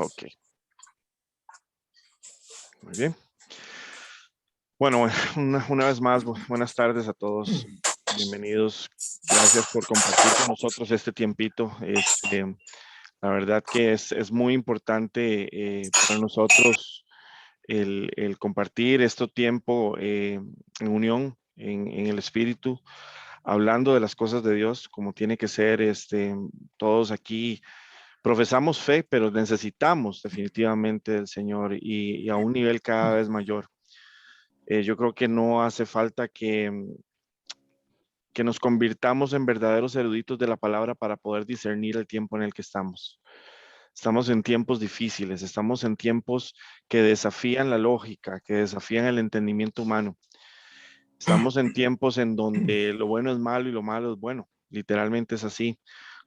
Ok, muy bien. Bueno, una vez más, buenas tardes a todos. Bienvenidos. Gracias por compartir con nosotros este tiempito. La verdad que es muy importante para nosotros el compartir este tiempo en unión, en el Espíritu, hablando de las cosas de Dios como tiene que ser. Todos aquí profesamos fe, pero necesitamos definitivamente del Señor y a un nivel cada vez mayor. Yo creo que no hace falta que nos convirtamos en verdaderos eruditos de la palabra para poder discernir el tiempo en el que estamos. Estamos en tiempos difíciles, estamos en tiempos que desafían la lógica, que desafían el entendimiento humano. Estamos en tiempos en donde lo bueno es malo y lo malo es bueno. Literalmente es así,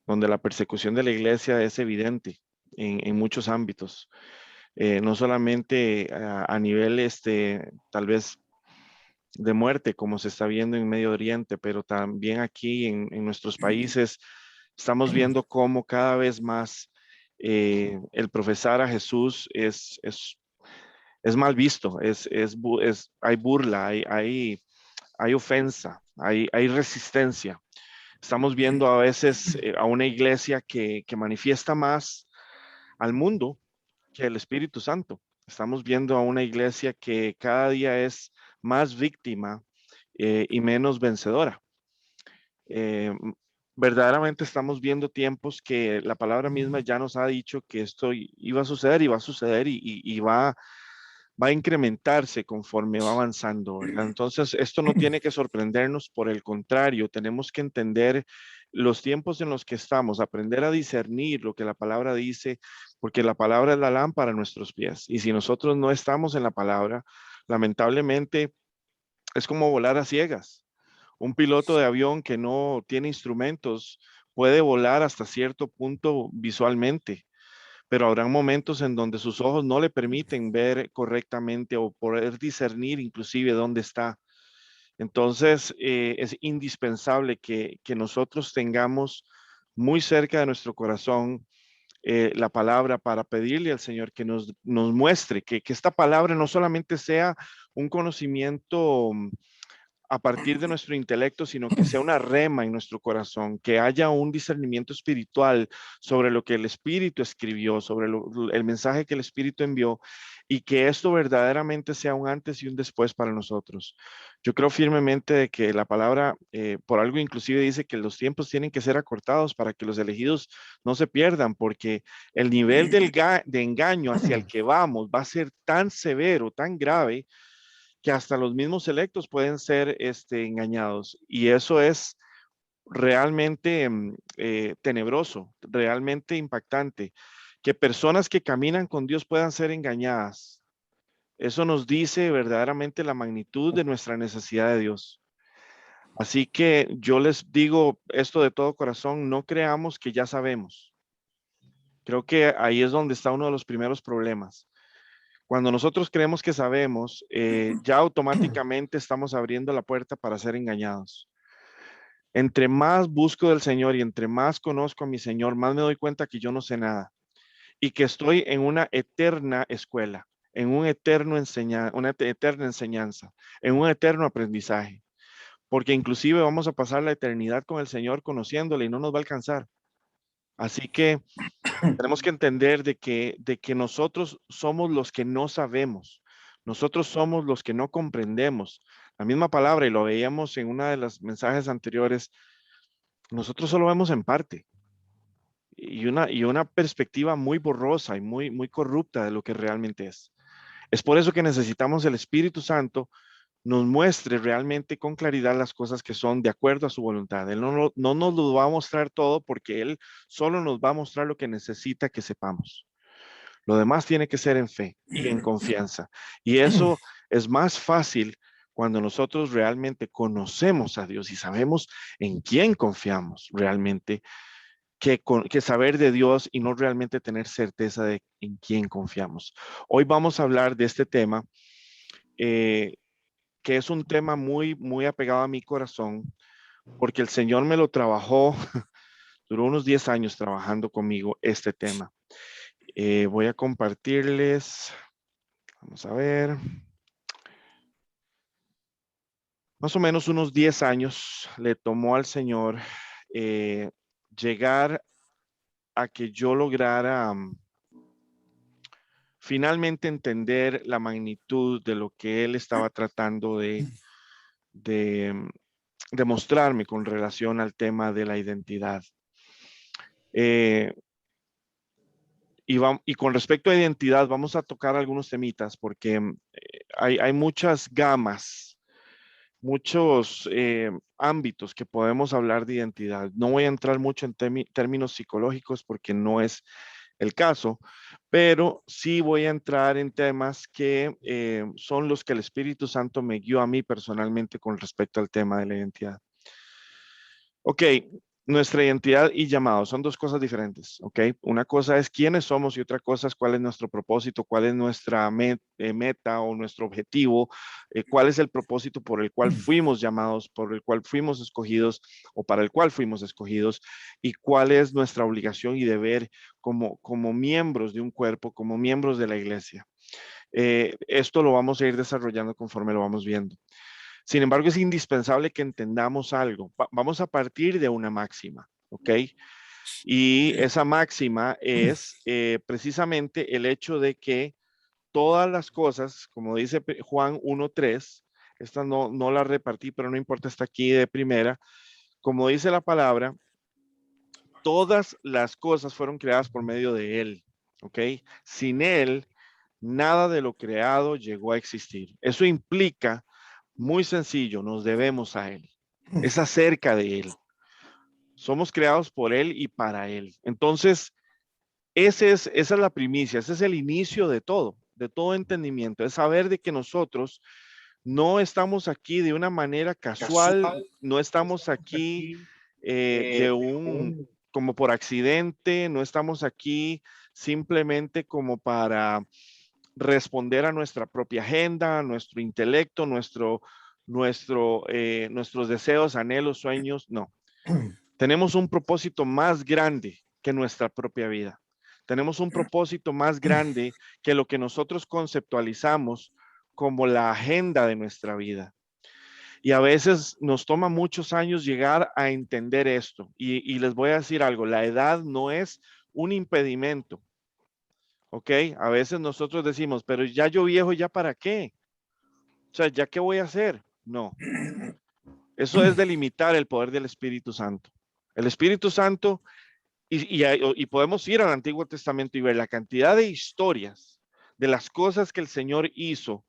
donde la persecución de la iglesia es evidente en muchos ámbitos. No solamente a nivel, tal vez de muerte, como se está viendo en Medio Oriente, pero también aquí en nuestros países estamos viendo cómo cada vez más el profesar a Jesús es mal visto, hay burla, hay ofensa, hay resistencia. Estamos viendo a veces a una iglesia que manifiesta más al mundo que el Espíritu Santo. Estamos viendo a una iglesia que cada día es más víctima y menos vencedora. Eh, Verdaderamente estamos viendo tiempos que la palabra misma ya nos ha dicho que esto iba a suceder y va a suceder y va a incrementarse conforme va avanzando, ¿verdad? Entonces, esto no tiene que sorprendernos, por el contrario, tenemos que entender los tiempos en los que estamos, aprender a discernir lo que la palabra dice, porque la palabra es la lámpara a nuestros pies. Y si nosotros no estamos en la palabra, lamentablemente es como volar a ciegas. Un piloto de avión que no tiene instrumentos puede volar hasta cierto punto visualmente, pero habrán momentos en donde sus ojos no le permiten ver correctamente o poder discernir inclusive dónde está. Entonces, es indispensable que nosotros tengamos muy cerca de nuestro corazón la palabra para pedirle al Señor que nos muestre, que esta palabra no solamente sea un conocimiento a partir de nuestro intelecto, sino que sea una rema en nuestro corazón, que haya un discernimiento espiritual sobre lo que el Espíritu escribió, sobre el mensaje que el Espíritu envió, y que esto verdaderamente sea un antes y un después para nosotros. Yo creo firmemente de que la palabra, por algo inclusive dice que los tiempos tienen que ser acortados para que los elegidos no se pierdan, porque el nivel de engaño hacia el que vamos va a ser tan severo, tan grave, que hasta los mismos electos pueden ser engañados. Y eso es realmente tenebroso, realmente impactante. Que personas que caminan con Dios puedan ser engañadas. Eso nos dice verdaderamente la magnitud de nuestra necesidad de Dios. Así que yo les digo esto de todo corazón, no creamos que ya sabemos. Creo que ahí es donde está uno de los primeros problemas. Cuando nosotros creemos que sabemos, ya automáticamente estamos abriendo la puerta para ser engañados. Entre más busco del Señor y entre más conozco a mi Señor, más me doy cuenta que yo no sé nada y que estoy en una eterna escuela, en un una eterna enseñanza, en un eterno aprendizaje, porque inclusive vamos a pasar la eternidad con el Señor conociéndole y no nos va a alcanzar. Así que tenemos que entender de que nosotros somos los que no sabemos. Nosotros somos los que no comprendemos. La misma palabra, y lo veíamos en una de las mensajes anteriores, nosotros solo vemos en parte y una perspectiva muy borrosa y muy corrupta de lo que realmente es. Es por eso que necesitamos el Espíritu Santo nos muestre realmente con claridad las cosas que son de acuerdo a su voluntad. Él no nos lo va a mostrar todo porque Él solo nos va a mostrar lo que necesita que sepamos. Lo demás tiene que ser en fe y en confianza. Y eso es más fácil cuando nosotros realmente conocemos a Dios y sabemos en quién confiamos realmente, que saber de Dios y no realmente tener certeza de en quién confiamos. Hoy vamos a hablar de este tema, eh, que es un tema muy apegado a mi corazón, porque el Señor me lo trabajó, duró unos 10 años trabajando conmigo este tema. Voy a compartirles, vamos a ver, más o menos unos 10 años le tomó al Señor llegar a que yo lograra finalmente entender la magnitud de lo que Él estaba tratando de, de mostrarme con relación al tema de la identidad. Y con respecto a identidad, vamos a tocar algunos temitas porque hay muchas gamas, muchos ámbitos que podemos hablar de identidad. No voy a entrar mucho en términos psicológicos porque no es el caso, pero sí voy a entrar en temas que son los que el Espíritu Santo me guió a mí personalmente con respecto al tema de la identidad. Ok, nuestra identidad y llamado son dos cosas diferentes, ok. Una cosa es quiénes somos y otra cosa es cuál es nuestro propósito, cuál es nuestra meta o nuestro objetivo, cuál es el propósito por el cual fuimos llamados, por el cual fuimos escogidos o para el cual fuimos escogidos y cuál es nuestra obligación y deber como miembros de un cuerpo, como miembros de la iglesia. Esto lo vamos a ir desarrollando conforme lo vamos viendo. Sin embargo, es indispensable que entendamos algo. Vamos a partir de una máxima, ¿ok? Y esa máxima es precisamente el hecho de que todas las cosas, como dice Juan 1:3, esta no la repartí, pero no importa, está aquí de primera. Como dice la palabra, todas las cosas fueron creadas por medio de Él, ¿ok? Sin Él, nada de lo creado llegó a existir. Eso implica, muy sencillo, nos debemos a Él. Es acerca de Él. Somos creados por Él y para Él. Entonces, esa es la primicia, ese es el inicio de todo entendimiento. Es saber de que nosotros no estamos aquí de una manera casual, no estamos aquí como por accidente, no estamos aquí simplemente como para responder a nuestra propia agenda, a nuestro intelecto, nuestros deseos, anhelos, sueños. No, tenemos un propósito más grande que nuestra propia vida. Tenemos un propósito más grande que lo que nosotros conceptualizamos como la agenda de nuestra vida. Y a veces nos toma muchos años llegar a entender esto. Y les voy a decir algo, la edad no es un impedimento. ¿Ok? A veces nosotros decimos, pero ya yo viejo, ¿ya para qué? O sea, ¿ya qué voy a hacer? No. Eso es delimitar el poder del Espíritu Santo. El Espíritu Santo, y podemos ir al Antiguo Testamento y ver la cantidad de historias de las cosas que el Señor hizo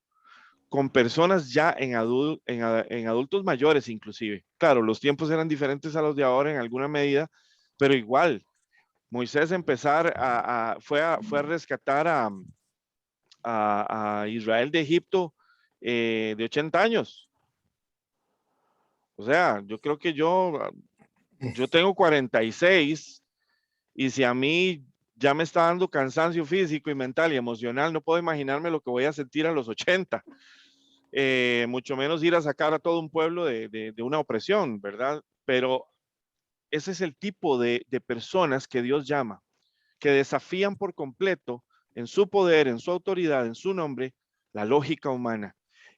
con personas ya en adultos mayores inclusive. Claro, los tiempos eran diferentes a los de ahora en alguna medida, pero igual, Moisés fue a rescatar a Israel de Egipto de 80 años. O sea, yo creo que yo tengo 46 y si a mí ya me está dando cansancio físico y mental y emocional, no puedo imaginarme lo que voy a sentir a los 80. Mucho menos ir a sacar a todo un pueblo de una opresión, ¿verdad? Pero ese es el tipo de personas que Dios llama, que desafían por completo en su poder, en su autoridad, en su nombre, la lógica humana.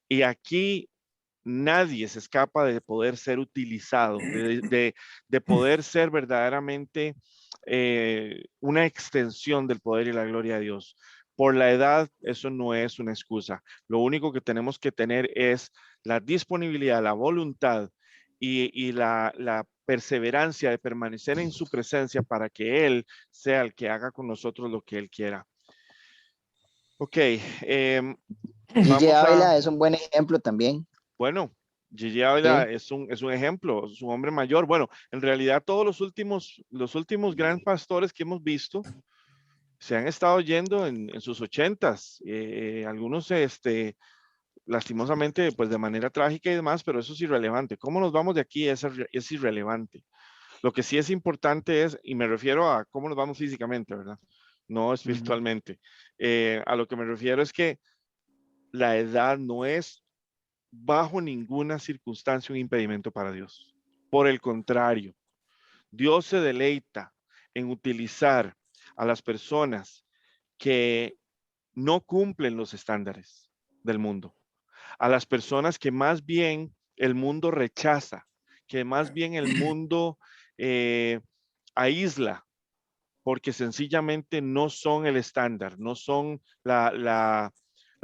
Y aquí nadie se escapa de poder ser utilizado, de poder ser verdaderamente una extensión del poder y la gloria de Dios. Por la edad, eso no es una excusa. Lo único que tenemos que tener es la disponibilidad, la voluntad y la perseverancia de permanecer en su presencia para que Él sea el que haga con nosotros lo que Él quiera. Ok, Gigi vamos a... Ávila es un buen ejemplo también. Bueno, Gigi Ávila Sí. es un ejemplo, es un hombre mayor. Bueno, en realidad todos los últimos gran pastores que hemos visto se han estado yendo en sus 80s. Algunos, lastimosamente, pues de manera trágica y demás, pero eso es irrelevante. ¿Cómo nos vamos de aquí? Es irrelevante. Lo que sí es importante es, y me refiero a cómo nos vamos físicamente, ¿verdad? No espiritualmente. A lo que me refiero es que la edad no es bajo ninguna circunstancia un impedimento para Dios. Por el contrario, Dios se deleita en utilizar a las personas que no cumplen los estándares del mundo, a las personas que más bien el mundo rechaza, que más bien el mundo aísla, porque sencillamente no son el estándar, no son la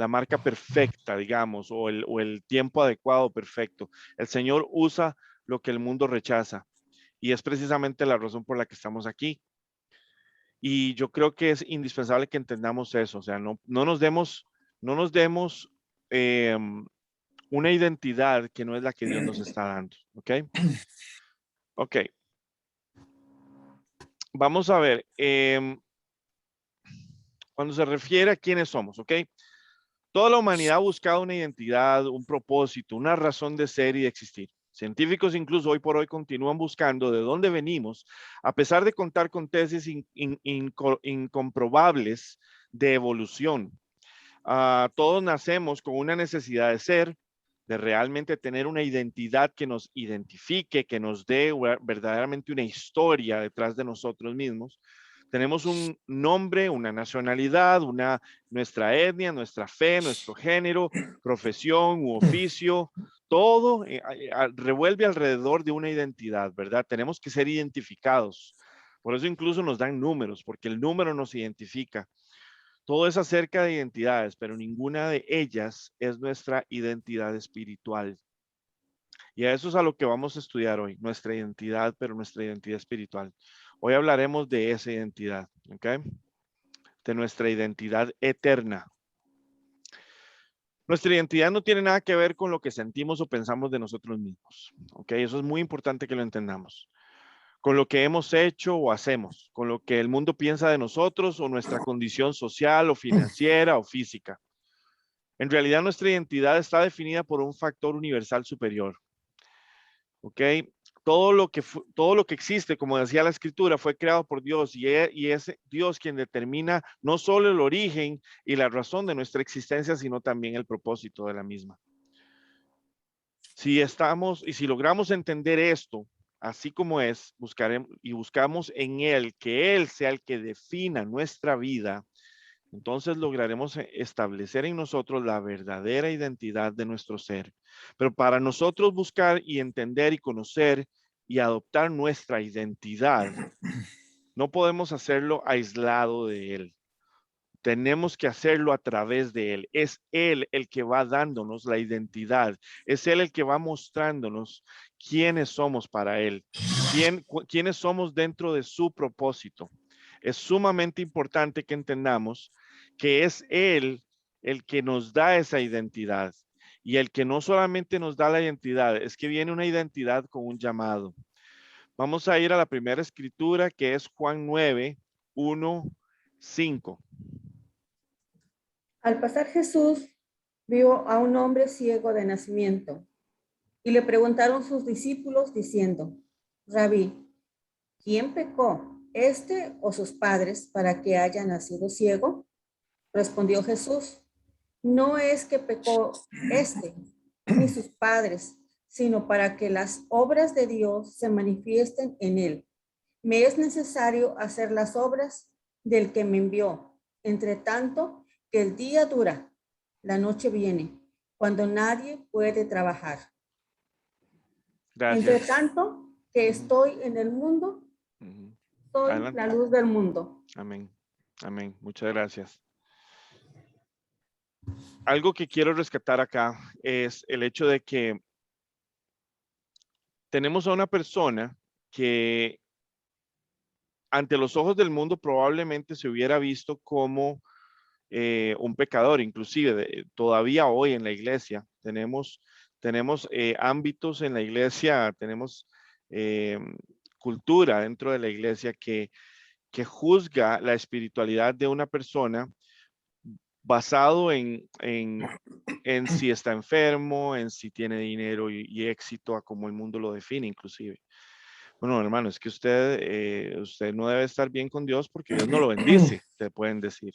marca perfecta, digamos, o el tiempo adecuado perfecto. El Señor usa lo que el mundo rechaza y es precisamente la razón por la que estamos aquí. Y yo creo que es indispensable que entendamos eso, o sea, no nos demos una identidad que no es la que Dios nos está dando, ¿ok? Ok, vamos a ver, cuando se refiere a quiénes somos, ¿ok? Toda la humanidad ha buscado una identidad, un propósito, una razón de ser y de existir. Científicos incluso hoy por hoy continúan buscando de dónde venimos, a pesar de contar con tesis incomprobables de evolución. Todos nacemos con una necesidad de ser, de realmente tener una identidad que nos identifique, que nos dé verdaderamente una historia detrás de nosotros mismos. Tenemos un nombre, una nacionalidad, nuestra etnia, nuestra fe, nuestro género, profesión u oficio, todo revuelve alrededor de una identidad, ¿verdad? Tenemos que ser identificados. Por eso incluso nos dan números, porque el número nos identifica. Todo es acerca de identidades, pero ninguna de ellas es nuestra identidad espiritual. Y a eso es a lo que vamos a estudiar hoy, nuestra identidad, pero nuestra identidad espiritual. Hoy hablaremos de esa identidad, ¿ok? De nuestra identidad eterna. Nuestra identidad no tiene nada que ver con lo que sentimos o pensamos de nosotros mismos, ¿ok? Eso es muy importante que lo entendamos. Con lo que hemos hecho o hacemos, con lo que el mundo piensa de nosotros o nuestra condición social o financiera o física. En realidad nuestra identidad está definida por un factor universal superior. ¿Ok? Todo lo que existe, como decía la escritura, fue creado por Dios y es Dios quien determina no solo el origen y la razón de nuestra existencia, sino también el propósito de la misma. Si logramos entender esto, así como es, buscamos en Él, que Él sea el que defina nuestra vida, entonces lograremos establecer en nosotros la verdadera identidad de nuestro ser. Pero para nosotros buscar y entender y conocer y adoptar nuestra identidad, no podemos hacerlo aislado de Él. Tenemos que hacerlo a través de Él. Es Él el que va dándonos la identidad. Es Él el que va mostrándonos quiénes somos para Él, quiénes somos dentro de su propósito. Es sumamente importante que entendamos que es Él el que nos da esa identidad. Y el que no solamente nos da la identidad, es que viene una identidad con un llamado. Vamos a ir a la primera escritura que es Juan 9, 1, 5. Al pasar Jesús vio a un hombre ciego de nacimiento y le preguntaron sus discípulos diciendo, Rabí, ¿quién pecó, este o sus padres, para que haya nacido ciego? Respondió Jesús, no es que pecó este ni sus padres, sino para que las obras de Dios se manifiesten en él. Me es necesario hacer las obras del que me envió, entre tanto que el día dura, la noche viene, cuando nadie puede trabajar. Gracias. Entre tanto que estoy en el mundo, soy Adelante. la luz del mundo. Amén. Amén. Muchas gracias. Algo que quiero rescatar acá es el hecho de que tenemos a una persona que ante los ojos del mundo probablemente se hubiera visto como un pecador, inclusive todavía hoy en la iglesia tenemos ámbitos en la iglesia, tenemos cultura dentro de la iglesia que juzga la espiritualidad de una persona basado en si está enfermo, en si tiene dinero y éxito, a como el mundo lo define inclusive. Bueno, hermano, es que usted no debe estar bien con Dios porque Dios no lo bendice, te pueden decir.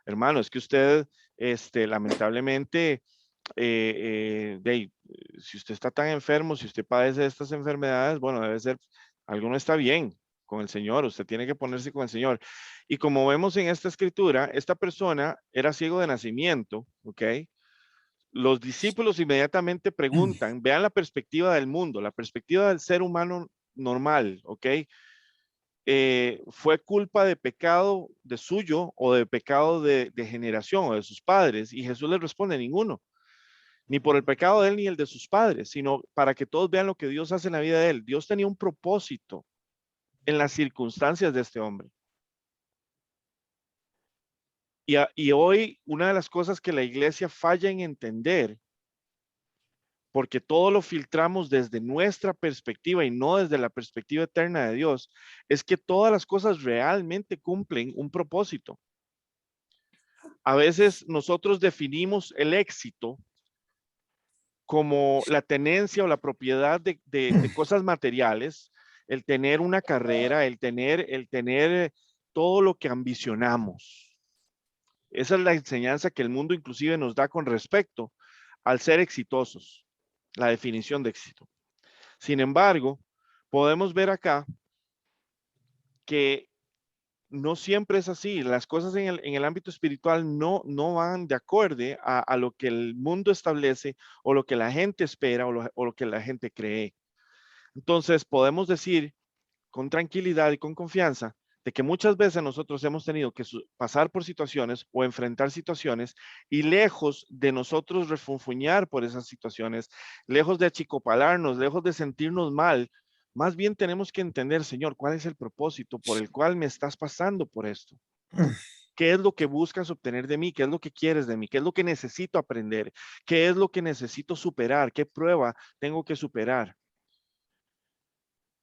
Hermano, es que usted, lamentablemente, si usted está tan enfermo, si usted padece de estas enfermedades, bueno, algo no está bien. con el Señor, usted tiene que ponerse con el Señor. Y como vemos en esta escritura, esta persona era ciego de nacimiento, ¿ok? Los discípulos inmediatamente preguntan, vean la perspectiva del mundo, la perspectiva del ser humano normal, ¿ok? ¿Fue culpa de pecado de suyo o de pecado de generación o de sus padres? Y Jesús les responde, ninguno, ni por el pecado de él ni el de sus padres, sino para que todos vean lo que Dios hace en la vida de él. Dios tenía un propósito en las circunstancias de este hombre. Y hoy una de las cosas que la iglesia falla en entender, porque todo lo filtramos desde nuestra perspectiva y no desde la perspectiva eterna de Dios, es que todas las cosas realmente cumplen un propósito. A veces nosotros definimos el éxito como la tenencia o la propiedad de cosas materiales, el tener una carrera, el tener todo lo que ambicionamos. Esa es la enseñanza que el mundo inclusive nos da con respecto al ser exitosos, la definición de éxito. Sin embargo, podemos ver acá que no siempre es así. Las cosas en el ámbito espiritual no van de acuerdo a lo que el mundo establece o lo que la gente espera o lo que la gente cree. Entonces, podemos decir con tranquilidad y con confianza de que muchas veces nosotros hemos tenido que pasar por situaciones o enfrentar situaciones y lejos de nosotros refunfuñar por esas situaciones, lejos de achicopalarnos, lejos de sentirnos mal, más bien tenemos que entender, Señor, cuál es el propósito por el cual me estás pasando por esto. ¿Qué es lo que buscas obtener de mí? ¿Qué es lo que quieres de mí? ¿Qué es lo que necesito aprender? ¿Qué es lo que necesito superar? ¿Qué prueba tengo que superar?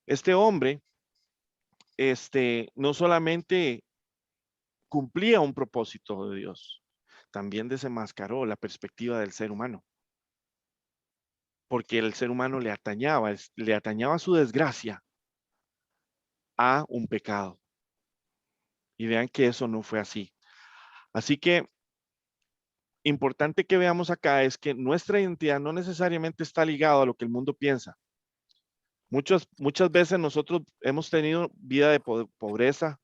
Este hombre, no solamente cumplía un propósito de Dios, también desenmascaró la perspectiva del ser humano, porque el ser humano le atañaba su desgracia a un pecado. Y vean que eso no fue así. Así que importante que veamos acá es que nuestra identidad no necesariamente está ligada a lo que el mundo piensa. Muchas veces nosotros hemos tenido vida de pobreza,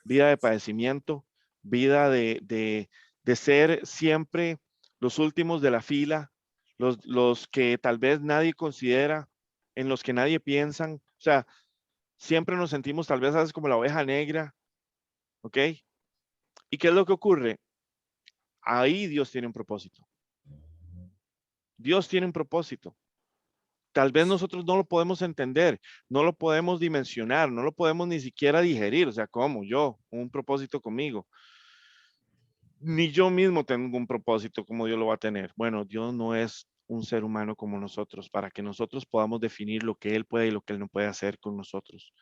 vida de padecimiento, vida de ser siempre los últimos de la fila, los que tal vez nadie considera, en los que nadie piensa. O sea, siempre nos sentimos tal vez a veces como la oveja negra, ¿ok? ¿Y qué es lo que ocurre? Ahí Dios tiene un propósito. Dios tiene un propósito. Tal vez nosotros no lo podemos entender, no lo podemos dimensionar, no lo podemos ni siquiera digerir. O sea, ¿cómo? Yo, un propósito conmigo. Ni yo mismo tengo un propósito como Dios lo va a tener. Bueno, Dios no es un ser humano como nosotros para que nosotros podamos definir lo que Él puede y lo que Él no puede hacer con nosotros.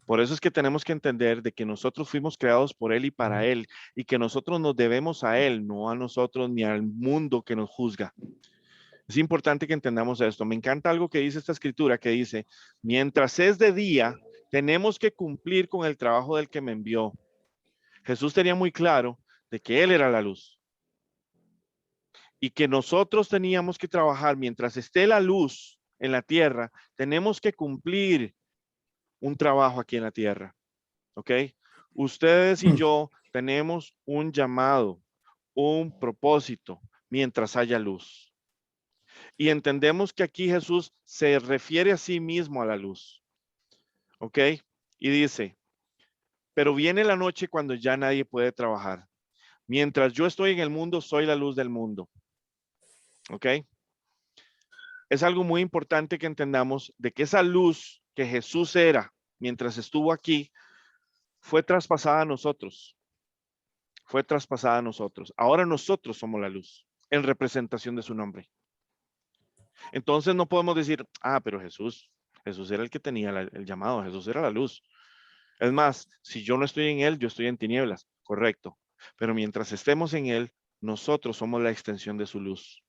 Por eso es que tenemos que entender de que nosotros fuimos creados por Él y para Él y que nosotros nos debemos a Él, no a nosotros ni al mundo que nos juzga. Es importante que entendamos esto. Me encanta algo que dice esta escritura que dice, mientras es de día, tenemos que cumplir con el trabajo del que me envió. Jesús tenía muy claro de que Él era la luz y que nosotros teníamos que trabajar mientras esté la luz en la tierra, tenemos que cumplir un trabajo aquí en la tierra, ¿ok? Ustedes y yo tenemos un llamado, un propósito mientras haya luz. Y entendemos que aquí Jesús se refiere a sí mismo a la luz, ¿ok? Y dice, pero viene la noche cuando ya nadie puede trabajar. Mientras yo estoy en el mundo, soy la luz del mundo. ¿Ok? Es algo muy importante que entendamos de que esa luz que Jesús era mientras estuvo aquí, fue traspasada a nosotros. Fue traspasada a nosotros. Ahora nosotros somos la luz en representación de su nombre. Entonces no podemos decir, pero Jesús era el que tenía el llamado, Jesús era la luz. Es más, si yo no estoy en él, yo estoy en tinieblas, correcto. Pero mientras estemos en él, nosotros somos la extensión de su luz.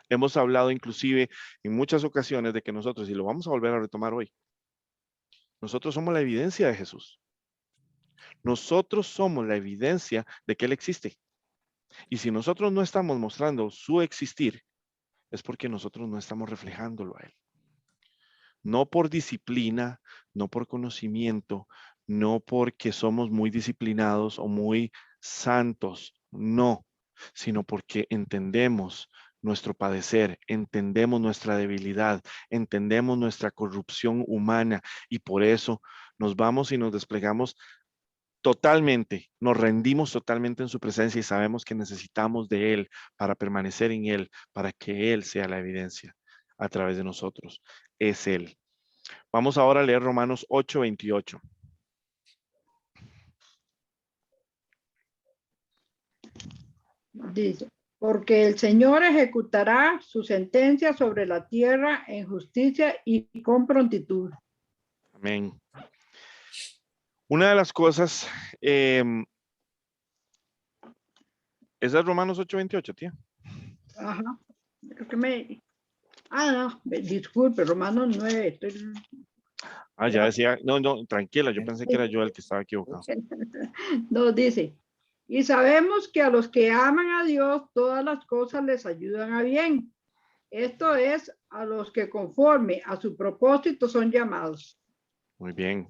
Hemos hablado inclusive en muchas ocasiones de que nosotros, y lo vamos a volver a retomar hoy, nosotros somos la evidencia de Jesús. Nosotros somos la evidencia de que Él existe. Y si nosotros no estamos mostrando su existir, es porque nosotros no estamos reflejándolo a Él. No por disciplina, no por conocimiento, no porque somos muy disciplinados o muy santos, no, sino porque entendemos nuestro padecer, entendemos nuestra debilidad, entendemos nuestra corrupción humana y por eso nos vamos y nos desplegamos totalmente, nos rendimos totalmente en su presencia y sabemos que necesitamos de Él para permanecer en Él, para que Él sea la evidencia a través de nosotros. Es Él. Vamos ahora a leer Romanos 8:28. Dice, porque el Señor ejecutará su sentencia sobre la tierra en justicia y con prontitud. Amén. Una de las cosas, esa es Romanos 8:28, tía. Ajá. Creo que no, disculpe, Romanos 9. Ya decía, no, tranquila, yo pensé que era yo el que estaba equivocado. No, dice, y sabemos que a los que aman a Dios, todas las cosas les ayudan a bien. Esto es, a los que conforme a su propósito son llamados. Muy bien.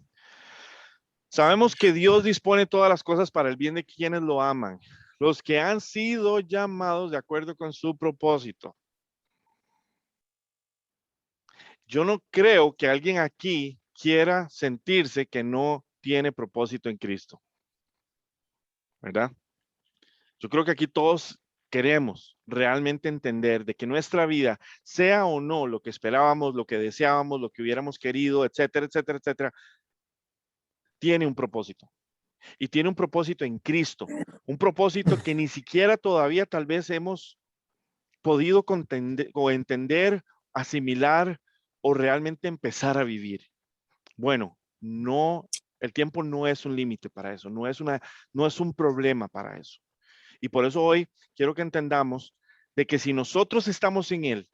Sabemos que Dios dispone todas las cosas para el bien de quienes lo aman, los que han sido llamados de acuerdo con su propósito. Yo no creo que alguien aquí quiera sentirse que no tiene propósito en Cristo, ¿verdad? Yo creo que aquí todos queremos realmente entender de que nuestra vida, sea o no lo que esperábamos, lo que deseábamos, lo que hubiéramos querido, etcétera, etcétera, etcétera, tiene un propósito. Y tiene un propósito en Cristo, un propósito que ni siquiera todavía tal vez hemos podido entender, asimilar o realmente empezar a vivir. Bueno, no, el tiempo no es un límite para eso, no es un problema para eso. Y por eso hoy quiero que entendamos de que si nosotros estamos en Él,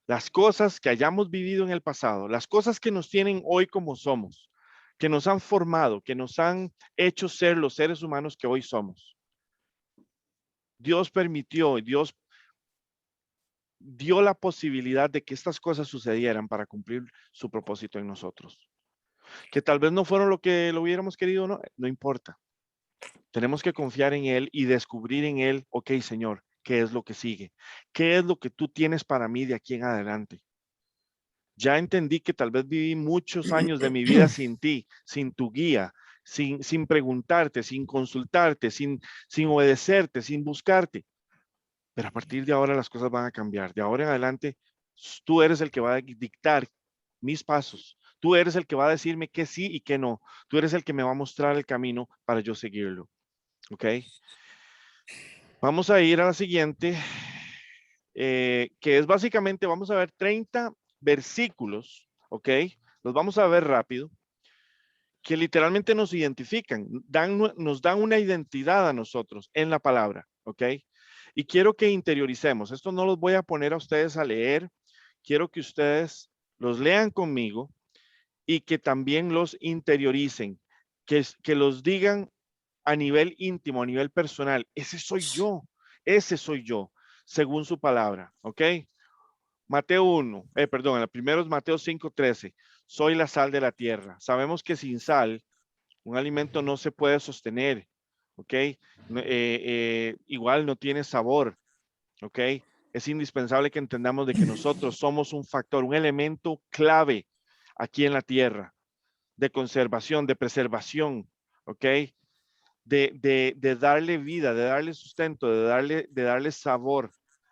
las cosas que hayamos vivido en el pasado, las cosas que nos tienen hoy como somos, que nos han formado, que nos han hecho ser los seres humanos que hoy somos. Dios permitió y Dios dio la posibilidad de que estas cosas sucedieran para cumplir su propósito en nosotros. Que tal vez no fueron lo que lo hubiéramos querido, no importa. Tenemos que confiar en Él y descubrir en Él, ok, Señor, ¿qué es lo que sigue? ¿Qué es lo que tú tienes para mí de aquí en adelante? Ya entendí que tal vez viví muchos años de mi vida sin ti, sin tu guía, sin preguntarte, sin consultarte, sin obedecerte, sin buscarte. Pero a partir de ahora las cosas van a cambiar. De ahora en adelante, tú eres el que va a dictar mis pasos. Tú eres el que va a decirme qué sí y qué no. Tú eres el que me va a mostrar el camino para yo seguirlo. ¿Ok? Vamos a ir a la siguiente, que es básicamente, vamos a ver 30 versículos, ¿ok? Los vamos a ver rápido, que literalmente nos identifican, nos dan una identidad a nosotros en la palabra, ¿ok? Y quiero que interioricemos, esto no los voy a poner a ustedes a leer, quiero que ustedes los lean conmigo y que también los interioricen, que los digan a nivel íntimo, a nivel personal, ese soy yo, según su palabra, ¿ok? Mateo 1, el primero es Mateo 5:13, soy la sal de la tierra. Sabemos que sin sal, un alimento no se puede sostener, ¿ok? Igual no tiene sabor, ¿ok? Es indispensable que entendamos de que nosotros somos un factor, un elemento clave aquí en la tierra, de conservación, de preservación, ¿ok? De darle vida, de darle sustento, de darle sabor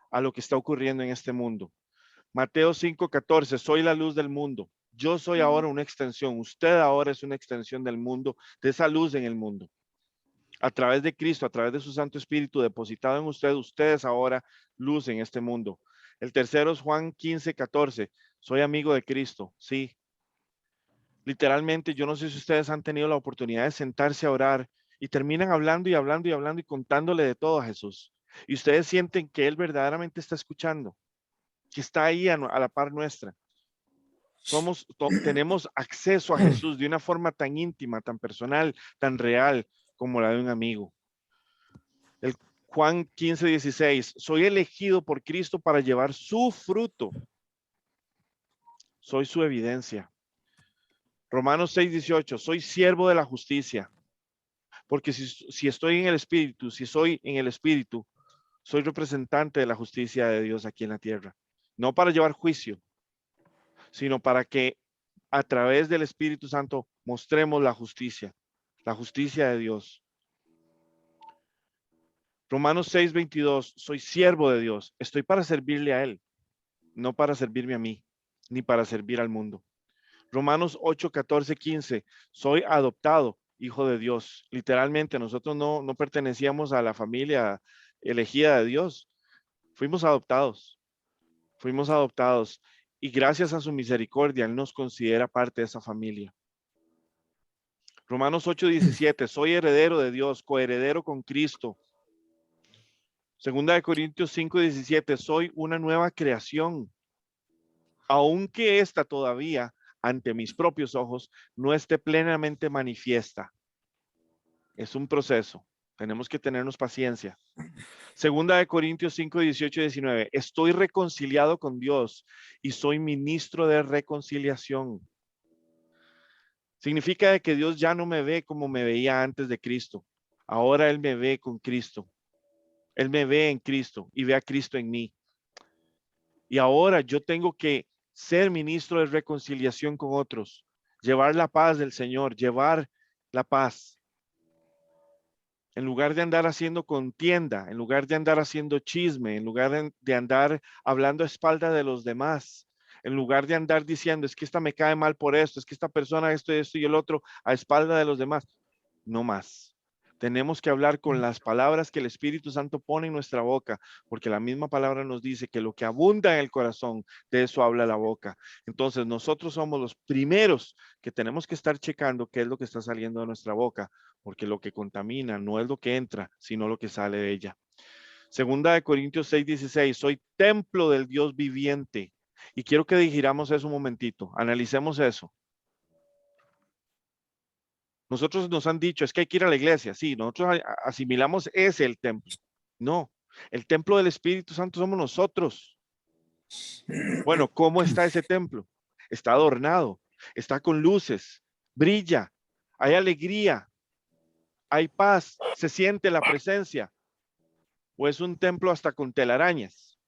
a lo que está ocurriendo en este mundo. Mateo 5:14, soy la luz del mundo. Yo soy ahora una extensión. Usted ahora es una extensión del mundo, de esa luz en el mundo. A través de Cristo, a través de su Santo Espíritu depositado en usted, ustedes ahora luz en este mundo. El tercero es Juan 15:14. Soy amigo de Cristo. Sí. Literalmente, yo no sé si ustedes han tenido la oportunidad de sentarse a orar y terminan hablando y hablando y hablando y contándole de todo a Jesús. Y ustedes sienten que Él verdaderamente está escuchando, que está ahí a la par nuestra. Tenemos acceso a Jesús de una forma tan íntima, tan personal, tan real como la de un amigo. El Juan 15:16, soy elegido por Cristo para llevar su fruto. Soy su evidencia. Romanos 6:18, soy siervo de la justicia. Porque si estoy en el Espíritu, si soy en el Espíritu, soy representante de la justicia de Dios aquí en la tierra. No para llevar juicio, sino para que a través del Espíritu Santo mostremos la justicia de Dios. Romanos 6:22, soy siervo de Dios. Estoy para servirle a Él, no para servirme a mí, ni para servir al mundo. Romanos 8:14-15, soy adoptado, hijo de Dios. Literalmente, nosotros no pertenecíamos a la familia elegida de Dios. Fuimos adoptados. Y gracias a su misericordia, Él nos considera parte de esa familia. Romanos 8:17, soy heredero de Dios, coheredero con Cristo. Segunda de Corintios 5:17, soy una nueva creación. Aunque esta todavía, ante mis propios ojos, no esté plenamente manifiesta. Es un proceso. Tenemos que tenernos paciencia. Segunda de Corintios 5:18-19, estoy reconciliado con Dios y soy ministro de reconciliación. Significa de que Dios ya no me ve como me veía antes de Cristo. Ahora Él me ve con Cristo. Él me ve en Cristo y ve a Cristo en mí. Y ahora yo tengo que ser ministro de reconciliación con otros, llevar la paz del Señor, llevar la paz. En lugar de andar haciendo contienda, en lugar de andar haciendo chisme, en lugar de andar hablando a espaldas de los demás, en lugar de andar diciendo, es que esta me cae mal por esto, es que esta persona esto y el otro, a espaldas de los demás. No más. Tenemos que hablar con las palabras que el Espíritu Santo pone en nuestra boca, porque la misma palabra nos dice que lo que abunda en el corazón, de eso habla la boca. Entonces nosotros somos los primeros que tenemos que estar checando qué es lo que está saliendo de nuestra boca, porque lo que contamina no es lo que entra, sino lo que sale de ella. Segunda de Corintios 6:16, soy templo del Dios viviente. Y quiero que digiramos eso un momentito, analicemos eso. Nosotros nos han dicho, es que hay que ir a la iglesia. Sí, nosotros asimilamos ese el templo. No, el templo del Espíritu Santo somos nosotros. Bueno, ¿cómo está ese templo? Está adornado, está con luces, brilla, hay alegría, hay paz, se siente la presencia. ¿O es un templo hasta con telarañas?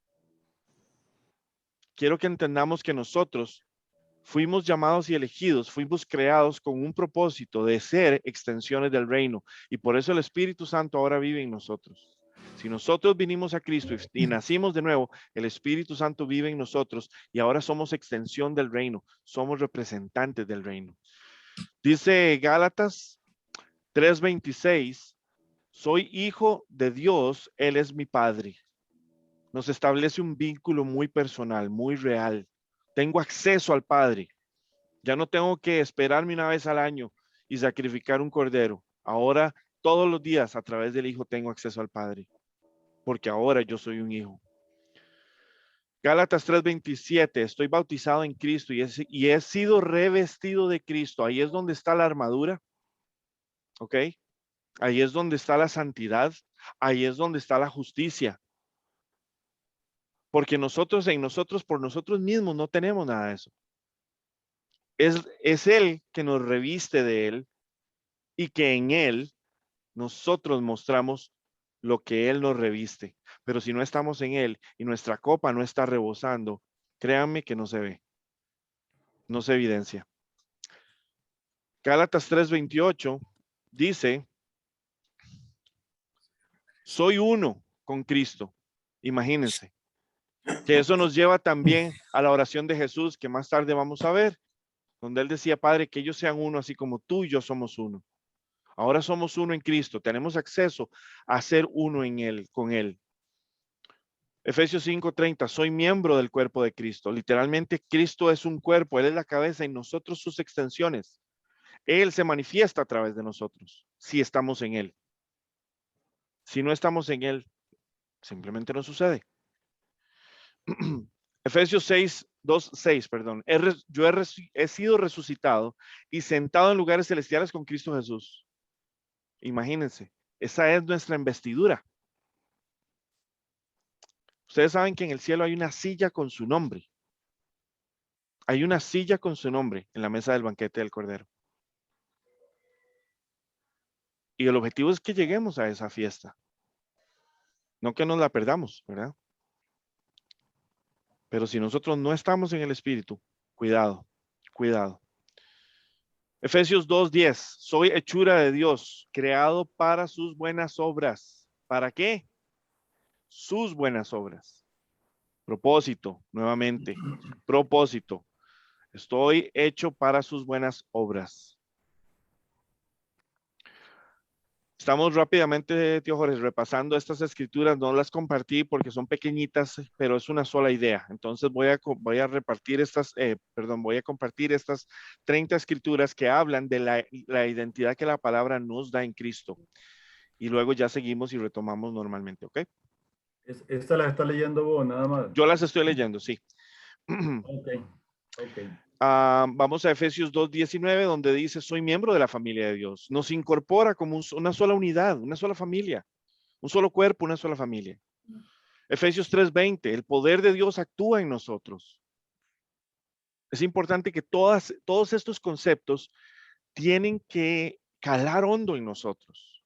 Quiero que entendamos que nosotros fuimos llamados y elegidos, fuimos creados con un propósito de ser extensiones del reino. Y por eso el Espíritu Santo ahora vive en nosotros. Si nosotros vinimos a Cristo y nacimos de nuevo, el Espíritu Santo vive en nosotros y ahora somos extensión del reino, somos representantes del reino. Dice Gálatas 3:26, soy hijo de Dios, Él es mi Padre. Nos establece un vínculo muy personal, muy real. Tengo acceso al Padre. Ya no tengo que esperarme una vez al año y sacrificar un cordero. Ahora, todos los días, a través del Hijo, tengo acceso al Padre. Porque ahora yo soy un hijo. Gálatas 3:27, estoy bautizado en Cristo y he sido revestido de Cristo. Ahí es donde está la armadura. ¿Ok? Ahí es donde está la santidad. Ahí es donde está la justicia. Porque nosotros, por nosotros mismos, no tenemos nada de eso. Es Él que nos reviste de Él y que en Él nosotros mostramos lo que Él nos reviste. Pero si no estamos en Él y nuestra copa no está rebosando, créanme que no se ve. No se evidencia. Gálatas 3:28 dice, soy uno con Cristo. Imagínense. Que eso nos lleva también a la oración de Jesús, que más tarde vamos a ver, donde Él decía, Padre, que ellos sean uno, así como tú y yo somos uno. Ahora somos uno en Cristo. Tenemos acceso a ser uno en Él, con Él. Efesios 5:30, soy miembro del cuerpo de Cristo. Literalmente, Cristo es un cuerpo, Él es la cabeza y nosotros sus extensiones. Él se manifiesta a través de nosotros, si estamos en Él. Si no estamos en Él, simplemente no sucede. Efesios 6:2-6, perdón. Yo he sido resucitado y sentado en lugares celestiales con Cristo Jesús. Imagínense, esa es nuestra investidura. Ustedes saben que en el cielo hay una silla con su nombre. Hay una silla con su nombre en la mesa del banquete del Cordero. Y el objetivo es que lleguemos a esa fiesta. No que nos la perdamos, ¿verdad? Pero si nosotros no estamos en el Espíritu, cuidado, cuidado. Efesios 2:10, soy hechura de Dios, creado para sus buenas obras. ¿Para qué? Sus buenas obras. Propósito, nuevamente, propósito. Estoy hecho para sus buenas obras. Estamos rápidamente, tío Jorge, repasando estas escrituras. No las compartí porque son pequeñitas, pero es una sola idea. Entonces voy a repartir estas, voy a compartir estas 30 escrituras que hablan de la identidad que la palabra nos da en Cristo. Y luego ya seguimos y retomamos normalmente, ¿ok? Esta la está leyendo vos, nada más. Yo las estoy leyendo, sí. Ok. Vamos a Efesios 2:19, donde dice, soy miembro de la familia de Dios. Nos incorpora como una sola unidad, una sola familia, un solo cuerpo, una sola familia. Efesios 3:20, el poder de Dios actúa en nosotros. Es importante que todos estos conceptos tienen que calar hondo en nosotros.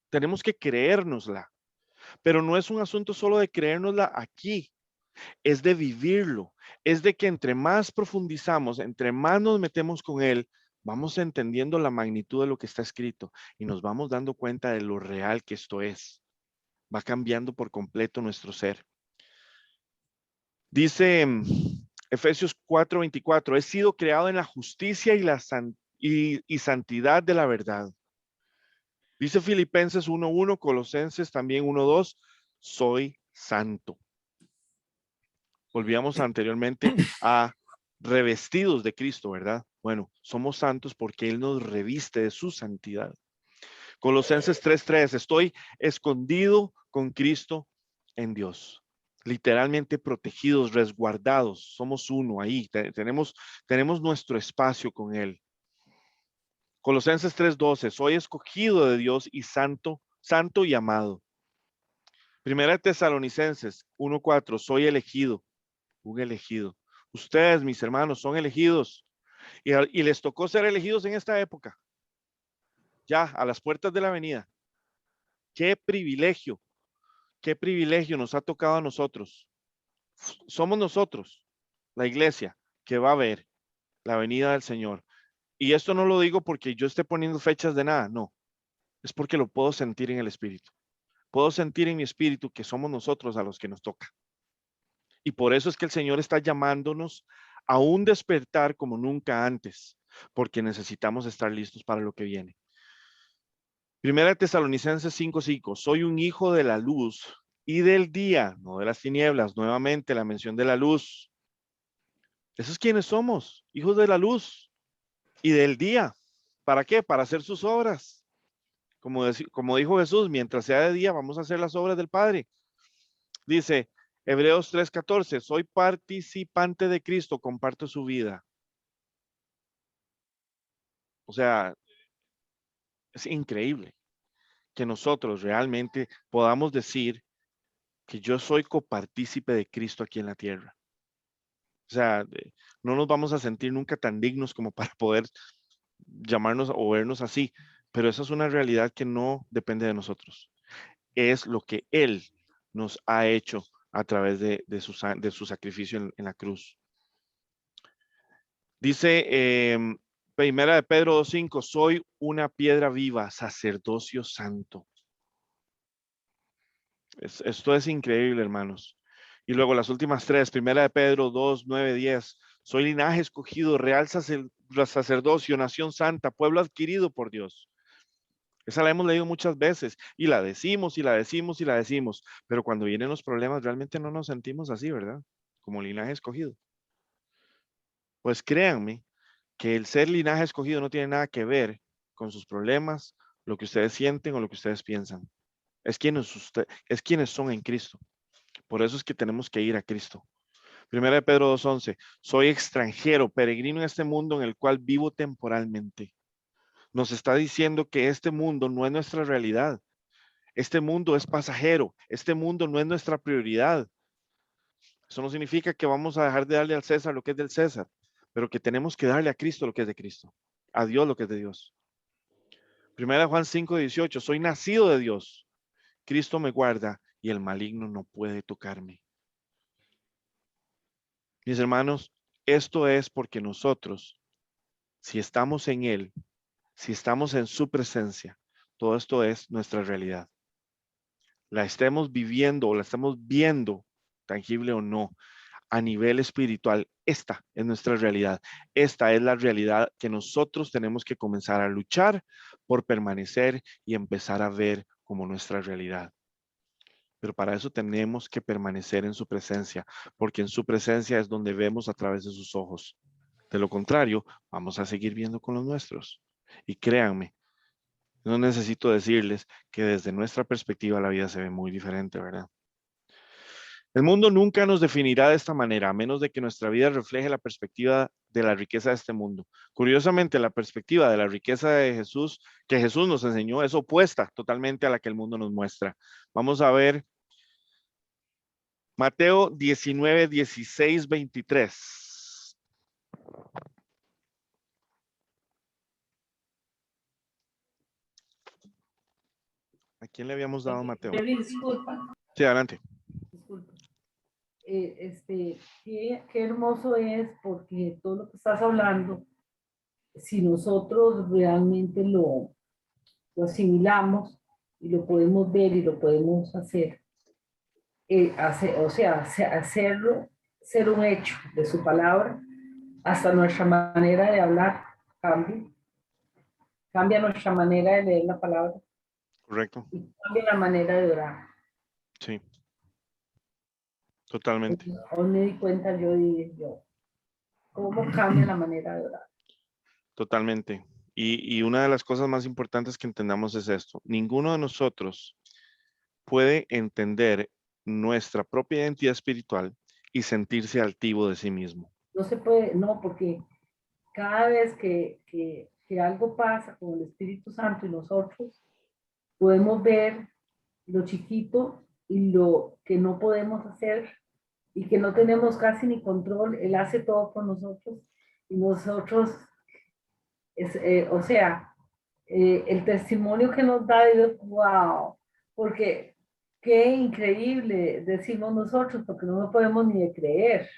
Tenemos que creérnosla, pero no es un asunto solo de creérnosla aquí. Es de vivirlo, es de que entre más profundizamos, entre más nos metemos con él, vamos entendiendo la magnitud de lo que está escrito y nos vamos dando cuenta de lo real que esto es. Va cambiando por completo nuestro ser. Dice Efesios 4:24, he sido creado en la justicia y santidad de la verdad. Dice Filipenses 1:1, Colosenses también 1:2, soy santo. Volvíamos anteriormente a revestidos de Cristo, ¿verdad? Bueno, somos santos porque Él nos reviste de su santidad. Colosenses 3:3, estoy escondido con Cristo en Dios. Literalmente protegidos, resguardados. Somos uno ahí. Tenemos nuestro espacio con Él. Colosenses 3:12, soy escogido de Dios y santo y amado. Primera de Tesalonicenses 1:4, soy elegido. Un elegido. Ustedes, mis hermanos, son elegidos y les tocó ser elegidos en esta época, ya a las puertas de la venida. Qué privilegio nos ha tocado a nosotros. Somos nosotros, la iglesia, que va a ver la venida del Señor. Y esto no lo digo porque yo esté poniendo fechas de nada, no. Es porque lo puedo sentir en el espíritu. Puedo sentir en mi espíritu que somos nosotros a los que nos toca. Y por eso es que el Señor está llamándonos a un despertar como nunca antes, porque necesitamos estar listos para lo que viene. Primera de Tesalonicenses 5:5, soy un hijo de la luz y del día, no de las tinieblas. Nuevamente la mención de la luz. Esos quienes somos, hijos de la luz y del día. ¿Para qué? Para hacer sus obras. Como dijo Jesús, mientras sea de día vamos a hacer las obras del Padre. Dice Hebreos 3:14, soy participante de Cristo, comparto su vida. O sea, es increíble que nosotros realmente podamos decir que yo soy copartícipe de Cristo aquí en la tierra. O sea, no nos vamos a sentir nunca tan dignos como para poder llamarnos o vernos así, pero esa es una realidad que no depende de nosotros. Es lo que Él nos ha hecho a través de su sacrificio en la cruz. Dice Primera de Pedro 2:5, soy una piedra viva, sacerdocio santo. Esto es increíble, hermanos. Y luego las últimas tres, Primera de Pedro 2:9-10, soy linaje escogido, real sacerdocio, nación santa, pueblo adquirido por Dios. Esa la hemos leído muchas veces y la decimos y la decimos y la decimos, pero cuando vienen los problemas realmente no nos sentimos así, ¿verdad? Como linaje escogido. Pues créanme que el ser linaje escogido no tiene nada que ver con sus problemas, lo que ustedes sienten o lo que ustedes piensan. Es quienes son en Cristo. Por eso es que tenemos que ir a Cristo. Primera de Pedro 2:11, soy extranjero, peregrino en este mundo en el cual vivo temporalmente. Nos está diciendo que este mundo no es nuestra realidad. Este mundo es pasajero. Este mundo no es nuestra prioridad. Eso no significa que vamos a dejar de darle al César lo que es del César. pero que tenemos que darle a Cristo lo que es de Cristo, a Dios lo que es de Dios. Primera Juan 5:18, soy nacido de Dios, Cristo me guarda y el maligno no puede tocarme. Mis hermanos, esto es porque nosotros, si estamos en Él, si estamos en su presencia, todo esto es nuestra realidad. La estemos viviendo o la estamos viendo, tangible o no, a nivel espiritual, esta es nuestra realidad. Esta es la realidad que nosotros tenemos que comenzar a luchar por permanecer y empezar a ver como nuestra realidad. Pero para eso tenemos que permanecer en su presencia, porque en su presencia es donde vemos a través de sus ojos. De lo contrario, vamos a seguir viendo con los nuestros. Y créanme, no necesito decirles que desde nuestra perspectiva la vida se ve muy diferente, ¿verdad? El mundo nunca nos definirá de esta manera, a menos de que nuestra vida refleje la perspectiva de la riqueza de este mundo. Curiosamente, la perspectiva de la riqueza de Jesús, que Jesús nos enseñó, es opuesta totalmente a la que el mundo nos muestra. Vamos a ver Mateo 19, 16, 23. ¿A quién le habíamos dado Mateo? Disculpa, Sí, adelante. disculpa. Qué hermoso es porque todo lo que estás hablando, si nosotros realmente lo asimilamos y lo podemos ver y lo podemos hacer, hacerlo, ser un hecho de su palabra, hasta nuestra manera de hablar cambia nuestra manera de leer la palabra Correcto. y cambia la manera de orar. Sí. Totalmente. Hoy me di cuenta yo, cómo cambia la manera de orar. Totalmente. Y una de las cosas más importantes que entendamos es esto. Ninguno de nosotros puede entender nuestra propia identidad espiritual y sentirse altivo de sí mismo. No se puede, no, porque cada vez que algo pasa con el Espíritu Santo y nosotros, podemos ver lo chiquito y lo que no podemos hacer y que no tenemos casi ni control. Él hace todo por nosotros y nosotros, el testimonio que nos da Dios, wow, porque qué increíble decimos nosotros, porque no nos podemos ni de creer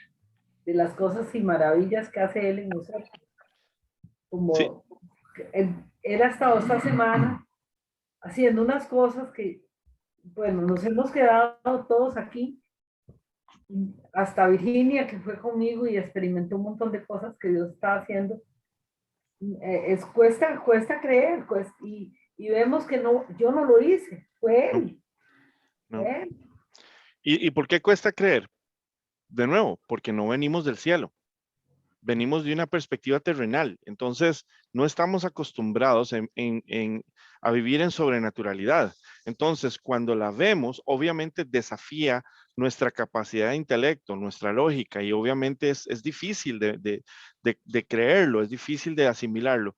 de las cosas y maravillas que hace Él en nosotros. Como Sí. él ha estado esta semana haciendo unas cosas que, bueno, nos hemos quedado todos aquí, hasta Virginia, que fue conmigo y experimentó un montón de cosas que Dios está haciendo. Cuesta creer, y vemos que no, yo no lo hice, fue Él. No. Fue Él. ¿Y por qué cuesta creer? De nuevo, porque no venimos del cielo. Venimos de una perspectiva terrenal. Entonces, no estamos acostumbrados a vivir en sobrenaturalidad. Entonces, cuando la vemos, obviamente desafía nuestra capacidad de intelecto, nuestra lógica, y obviamente es difícil de creerlo, es difícil de asimilarlo.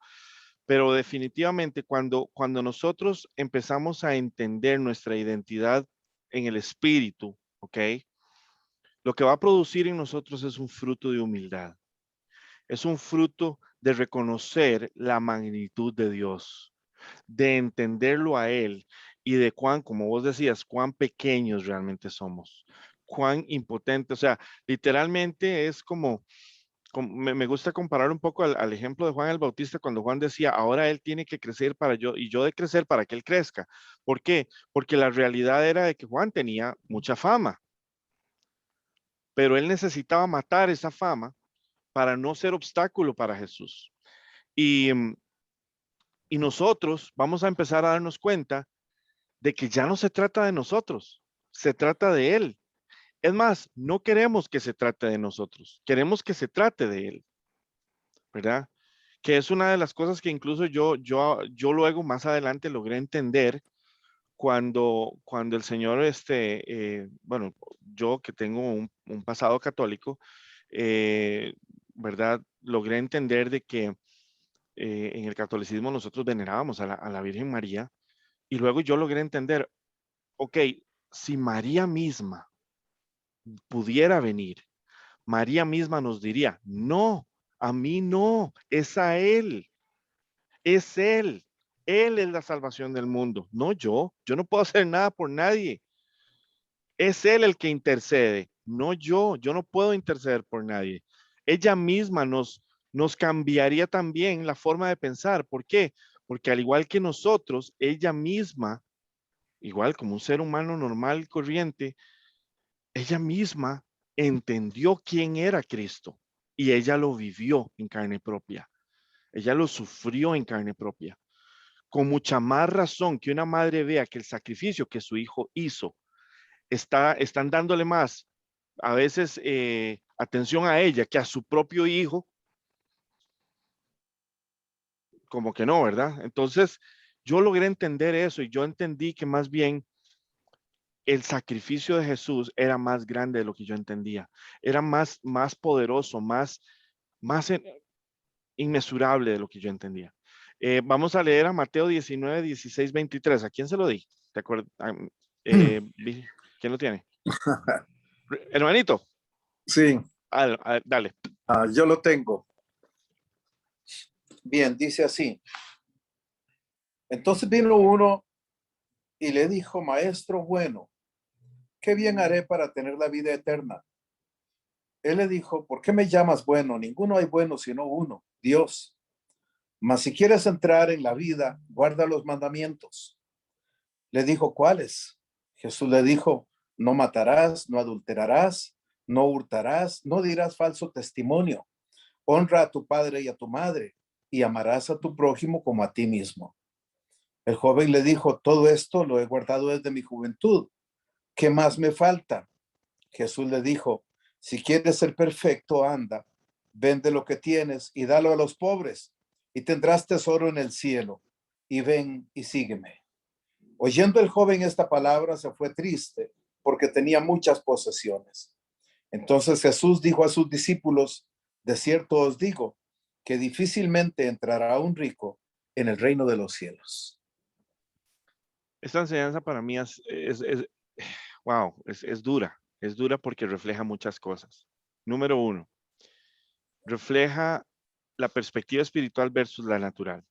Pero definitivamente cuando nosotros empezamos a entender nuestra identidad en el espíritu, ¿ok? Lo que va a producir en nosotros es un fruto de humildad. Es un fruto de reconocer la magnitud de Dios, de entenderlo a Él y de cuán, como vos decías, cuán pequeños realmente somos, cuán impotentes. O sea, literalmente es como me gusta comparar un poco al ejemplo de Juan el Bautista cuando Juan decía, ahora Él tiene que crecer para yo y yo de crecer para que Él crezca. ¿Por qué? Porque la realidad era de que Juan tenía mucha fama, pero Él necesitaba matar esa fama para no ser obstáculo para Jesús. Y nosotros vamos a empezar a darnos cuenta de que ya no se trata de nosotros, se trata de Él. Es más, no queremos que se trate de nosotros, queremos que se trate de Él, ¿verdad? Que es una de las cosas que incluso yo luego más adelante logré entender cuando el Señor, bueno, yo que tengo un pasado católico, ¿verdad? Logré entender de que en el catolicismo nosotros venerábamos a la Virgen María y luego yo logré entender, ok, si María misma pudiera venir, María misma nos diría, no, A mí no, es a Él. Es Él. Él es la salvación del mundo, no yo. Yo no puedo hacer nada por nadie. Es Él el que intercede, no yo. Yo no puedo interceder por nadie. Ella misma nos cambiaría también la forma de pensar. ¿Por qué? Porque al igual que nosotros, ella misma, igual como un ser humano normal y corriente, ella misma entendió quién era Cristo y ella lo vivió en carne propia. Ella lo sufrió en carne propia. Con mucha más razón que una madre vea que el sacrificio que su hijo hizo están dándole más, a veces, atención a ella que a su propio hijo, como que no, ¿verdad? Entonces, yo logré entender eso y yo entendí que más bien el sacrificio de Jesús era más grande de lo que yo entendía. Era más poderoso, más inmesurable de lo que yo entendía. Vamos a leer a Mateo 19, 16, 23. ¿A quién se lo di? ¿Te acuerdas? ¿Quién lo tiene? Hermanito. Sí, Dale. yo lo tengo. Bien, dice así. Entonces vino uno y le dijo, maestro bueno, ¿qué bien haré para tener la vida eterna? Él le dijo, ¿por qué me llamas bueno? Ninguno hay bueno sino uno, Dios. Mas si quieres entrar en la vida, guarda los mandamientos. Le dijo, ¿cuáles? Jesús le dijo, no matarás, no adulterarás, no hurtarás, no dirás falso testimonio. Honra a tu padre y a tu madre, y amarás a tu prójimo como a ti mismo. El joven le dijo, todo esto lo he guardado desde mi juventud. ¿Qué más me falta? Jesús le dijo, si quieres ser perfecto, anda, vende lo que tienes y dalo a los pobres, y tendrás tesoro en el cielo. Y ven y sígueme. Oyendo el joven esta palabra, se fue triste, porque tenía muchas posesiones. Entonces Jesús dijo a sus discípulos, de cierto os digo, que difícilmente entrará un rico en el reino de los cielos. Esta enseñanza para mí wow, es dura. Es dura porque refleja muchas cosas. Número uno, refleja la perspectiva espiritual versus la natural.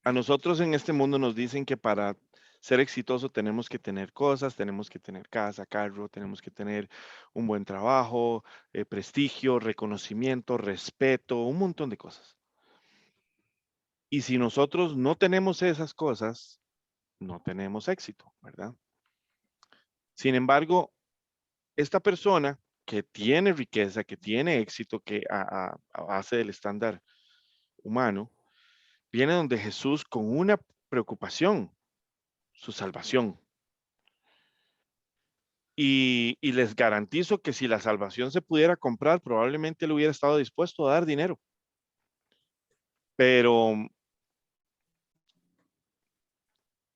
A nosotros en este mundo nos dicen que para ser exitoso tenemos que tener cosas, tenemos que tener casa, carro, tenemos que tener un buen trabajo, prestigio, reconocimiento, respeto, un montón de cosas. Y si nosotros no tenemos esas cosas, no tenemos éxito, ¿verdad? Sin embargo, esta persona que tiene riqueza, que tiene éxito, que a base del estándar humano, viene donde Jesús con una preocupación, su salvación. Y les garantizo que si la salvación se pudiera comprar, probablemente él hubiera estado dispuesto a dar dinero. Pero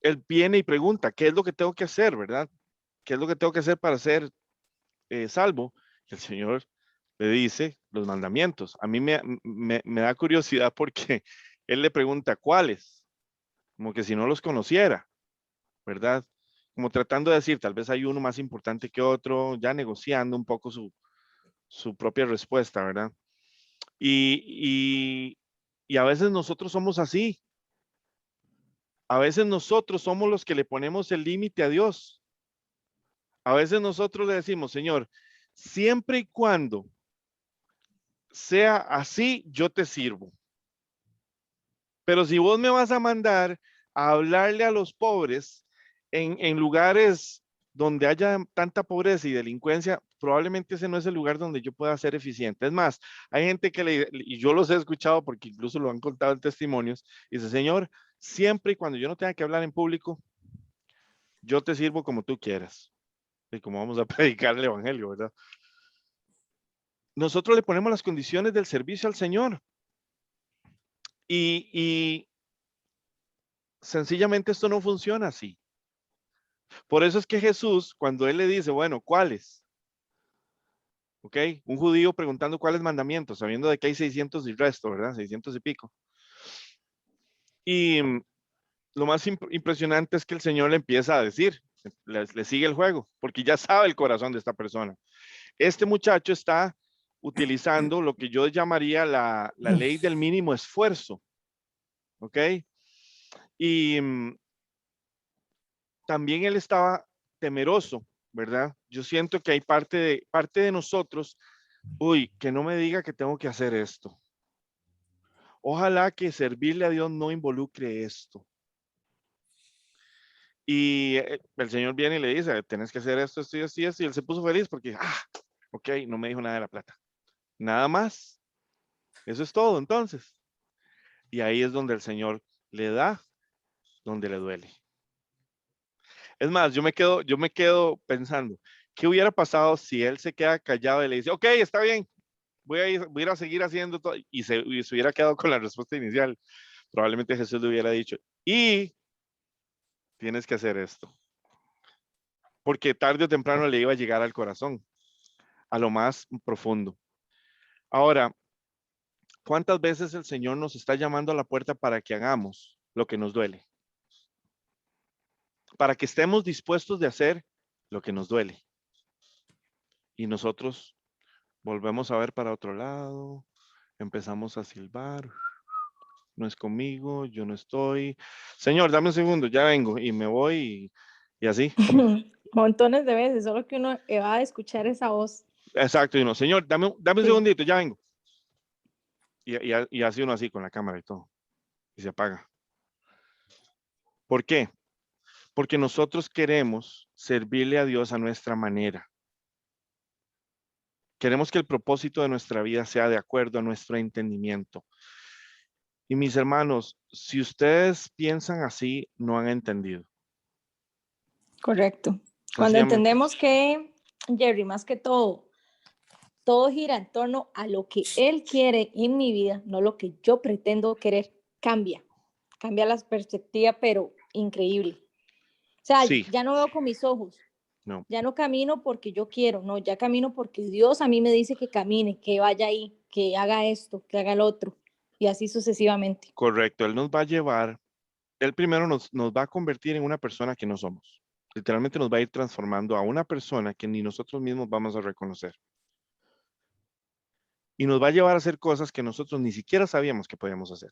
él viene y pregunta, ¿qué es lo que tengo que hacer, verdad? ¿Qué es lo que tengo que hacer para ser salvo? Y el Señor le dice los mandamientos. A mí me da curiosidad porque él le pregunta, ¿cuáles? Como que si no los conociera, ¿verdad? Como tratando de decir, tal vez hay uno más importante que otro, ya negociando un poco su propia respuesta, ¿verdad? Y a veces nosotros somos así. A veces nosotros somos los que le ponemos el límite a Dios. A veces nosotros le decimos, Señor, siempre y cuando sea así, yo te sirvo. Pero si vos me vas a mandar a hablarle a los pobres en lugares donde haya tanta pobreza y delincuencia, probablemente ese no es el lugar donde yo pueda ser eficiente. Es más, hay gente y yo los he escuchado porque incluso lo han contado en testimonios, y dice, Señor, siempre y cuando yo no tenga que hablar en público, yo te sirvo como tú quieras. Y como vamos a predicar el evangelio, ¿verdad? Nosotros le ponemos las condiciones del servicio al Señor. Y sencillamente esto no funciona así. Por eso es que Jesús, cuando él le dice, bueno, ¿cuáles? ¿Ok? Un judío preguntando cuáles mandamientos, sabiendo de que hay 600 y resto, ¿verdad? 600 y pico. Y lo más impresionante es que el Señor le empieza a decir, le sigue el juego, porque ya sabe el corazón de esta persona. Este muchacho está utilizando lo que yo llamaría la ley del mínimo esfuerzo. ¿Ok? Y también él estaba temeroso, ¿verdad? Yo siento que hay parte de nosotros, uy, que no me diga que tengo que hacer esto. Ojalá que servirle a Dios no involucre esto. Y el Señor viene y le dice, tenés que hacer esto, esto y esto y esto. Y él se puso feliz porque, ok, no me dijo nada de la plata. Nada más. Eso es todo, entonces. Y ahí es donde el Señor le da, donde le duele. Es más, yo me quedo pensando, ¿qué hubiera pasado si él se queda callado y le dice, ok, está bien, voy a ir a seguir haciendo todo, y se hubiera quedado con la respuesta inicial? Probablemente Jesús le hubiera dicho, y tienes que hacer esto. Porque tarde o temprano le iba a llegar al corazón, a lo más profundo. Ahora, ¿cuántas veces el Señor nos está llamando a la puerta para que hagamos lo que nos duele? Para que estemos dispuestos de hacer lo que nos duele. Y nosotros volvemos a ver para otro lado, empezamos a silbar, no es conmigo, yo no estoy. Señor, dame un segundo, ya vengo, y me voy y así. Montones de veces, solo que uno va a escuchar esa voz. Exacto, y uno, Señor, dame un Sí. segundito, ya vengo. Y hace uno así con la cámara y todo, y se apaga. ¿Por qué? Porque nosotros queremos servirle a Dios a nuestra manera. Queremos que el propósito de nuestra vida sea de acuerdo a nuestro entendimiento. Y mis hermanos, si ustedes piensan así, no han entendido. Correcto. Cuando Sencillamente. entendemos que, Jerry, más que todo gira en torno a lo que Él quiere en mi vida, no lo que yo pretendo querer, cambia la perspectiva, pero increíble. O sea, Sí. ya no veo con mis ojos, No. ya no camino porque yo quiero, no, ya camino porque Dios a mí me dice que camine, que vaya ahí, que haga esto, que haga el otro, y así sucesivamente. Correcto, Él nos va a llevar, Él primero nos va a convertir en una persona que no somos. Literalmente nos va a ir transformando a una persona que ni nosotros mismos vamos a reconocer. Y nos va a llevar a hacer cosas que nosotros ni siquiera sabíamos que podíamos hacer.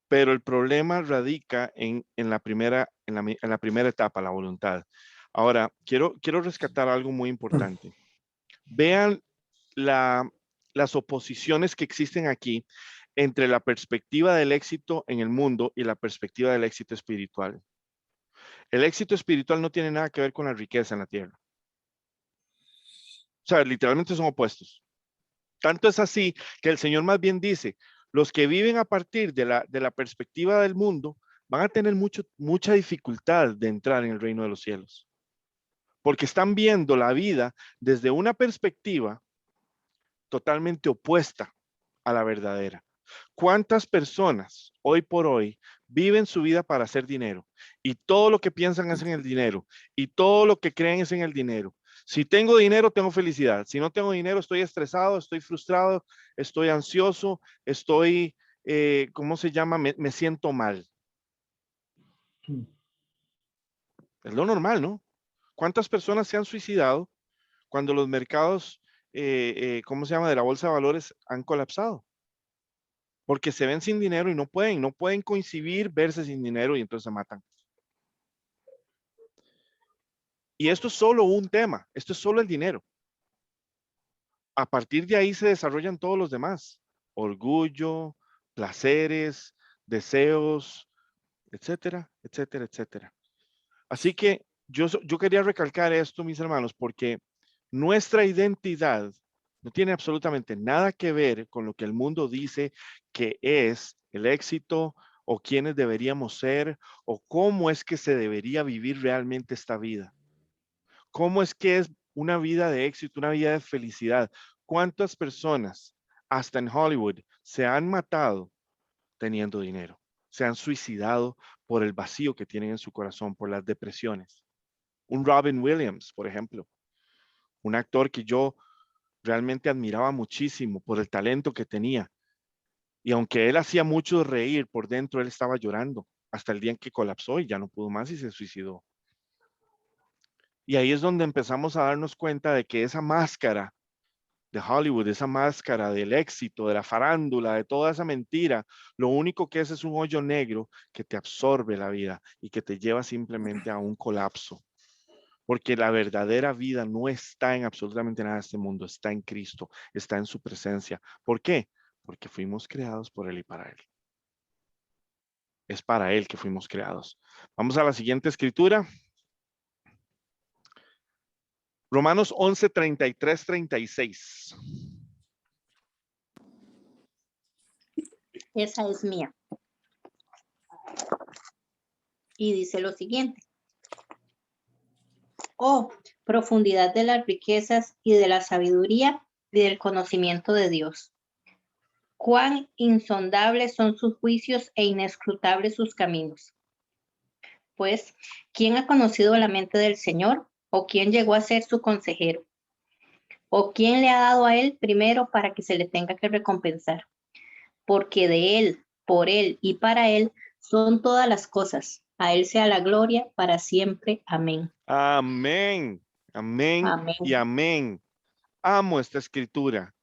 Pero el problema radica en la primera etapa, la voluntad. Ahora, quiero rescatar algo muy importante. Vean las oposiciones que existen aquí entre la perspectiva del éxito en el mundo y la perspectiva del éxito espiritual. El éxito espiritual no tiene nada que ver con la riqueza en la tierra. O sea, literalmente son opuestos. Tanto es así que el Señor más bien dice, los que viven a partir de la perspectiva del mundo van a tener mucha dificultad de entrar en el reino de los cielos. Porque están viendo la vida desde una perspectiva totalmente opuesta a la verdadera. ¿Cuántas personas hoy por hoy viven su vida para hacer dinero? Y todo lo que piensan es en el dinero. Y todo lo que creen es en el dinero. Si tengo dinero, tengo felicidad. Si no tengo dinero, estoy estresado, estoy frustrado, estoy ansioso, estoy, ¿cómo se llama? Me siento mal. Es lo normal, ¿no? ¿Cuántas personas se han suicidado cuando los mercados, ¿cómo se llama? De la bolsa de valores han colapsado? Porque se ven sin dinero y no pueden coincidir, verse sin dinero y entonces se matan. Y esto es solo un tema, esto es solo el dinero. A partir de ahí se desarrollan todos los demás. Orgullo, placeres, deseos, etcétera, etcétera, etcétera. Así que yo quería recalcar esto, mis hermanos, porque nuestra identidad no tiene absolutamente nada que ver con lo que el mundo dice que es el éxito o quiénes deberíamos ser o cómo es que se debería vivir realmente esta vida. ¿Cómo es que es una vida de éxito, una vida de felicidad? ¿Cuántas personas, hasta en Hollywood, se han matado teniendo dinero? Se han suicidado por el vacío que tienen en su corazón, por las depresiones. Un Robin Williams, por ejemplo, un actor que yo realmente admiraba muchísimo por el talento que tenía. Y aunque él hacía mucho reír, por dentro él estaba llorando hasta el día en que colapsó y ya no pudo más y se suicidó. Y ahí es donde empezamos a darnos cuenta de que esa máscara de Hollywood, de esa máscara del éxito, de la farándula, de toda esa mentira, lo único que es un hoyo negro que te absorbe la vida y que te lleva simplemente a un colapso. Porque la verdadera vida no está en absolutamente nada de este mundo, está en Cristo, está en su presencia. ¿Por qué? Porque fuimos creados por Él y para Él. Es para Él que fuimos creados. Vamos a la siguiente escritura. Romanos 11, 33, 36. Esa es mía. Y dice lo siguiente. Oh, profundidad de las riquezas y de la sabiduría y del conocimiento de Dios. Cuán insondables son sus juicios e inescrutables sus caminos. Pues, ¿quién ha conocido la mente del Señor? ¿O quién llegó a ser su consejero? ¿O quién le ha dado a él primero para que se le tenga que recompensar? Porque de él, por él y para él son todas las cosas. A él sea la gloria para siempre. Amén. Amén, amén, Amén. y amén. Amo esta escritura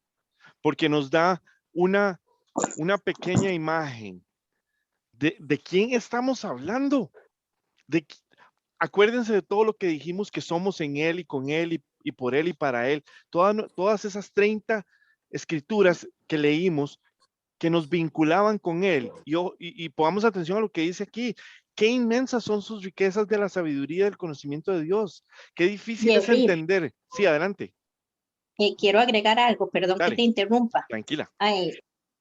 porque nos da una pequeña imagen de quién estamos hablando. Acuérdense de todo lo que dijimos que somos en Él y con Él y por Él y para Él. Todas esas 30 escrituras que leímos que nos vinculaban con Él. Y pongamos atención a lo que dice aquí. Qué inmensas son sus riquezas de la sabiduría y del conocimiento de Dios. Qué difícil es Jerry, entender. Sí, adelante. quiero agregar algo, perdón que Dale, te interrumpa. tranquila.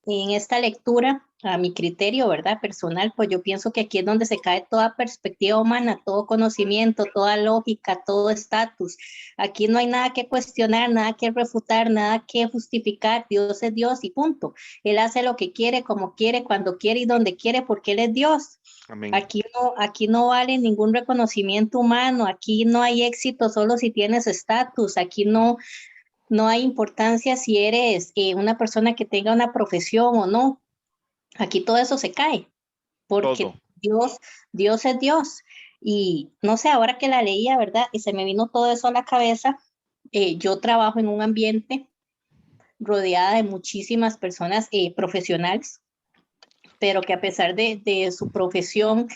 En esta lectura, a mi criterio, ¿verdad? Personal, pues yo pienso que aquí es donde se cae toda perspectiva humana, todo conocimiento, toda lógica, todo estatus. Aquí no hay nada que cuestionar, nada que refutar, nada que justificar. Dios es Dios y punto. Él hace lo que quiere, como quiere, cuando quiere y donde quiere, porque Él es Dios. Amén. Aquí no vale ningún reconocimiento humano, aquí no hay éxito solo si tienes estatus, aquí no hay importancia si eres una persona que tenga una profesión o no. Aquí todo eso se cae, porque Todo. Dios es Dios. Y no sé, ahora que la leía, ¿verdad? Y se me vino todo eso a la cabeza. Yo trabajo en un ambiente rodeada de muchísimas personas profesionales, pero que a pesar de su profesión,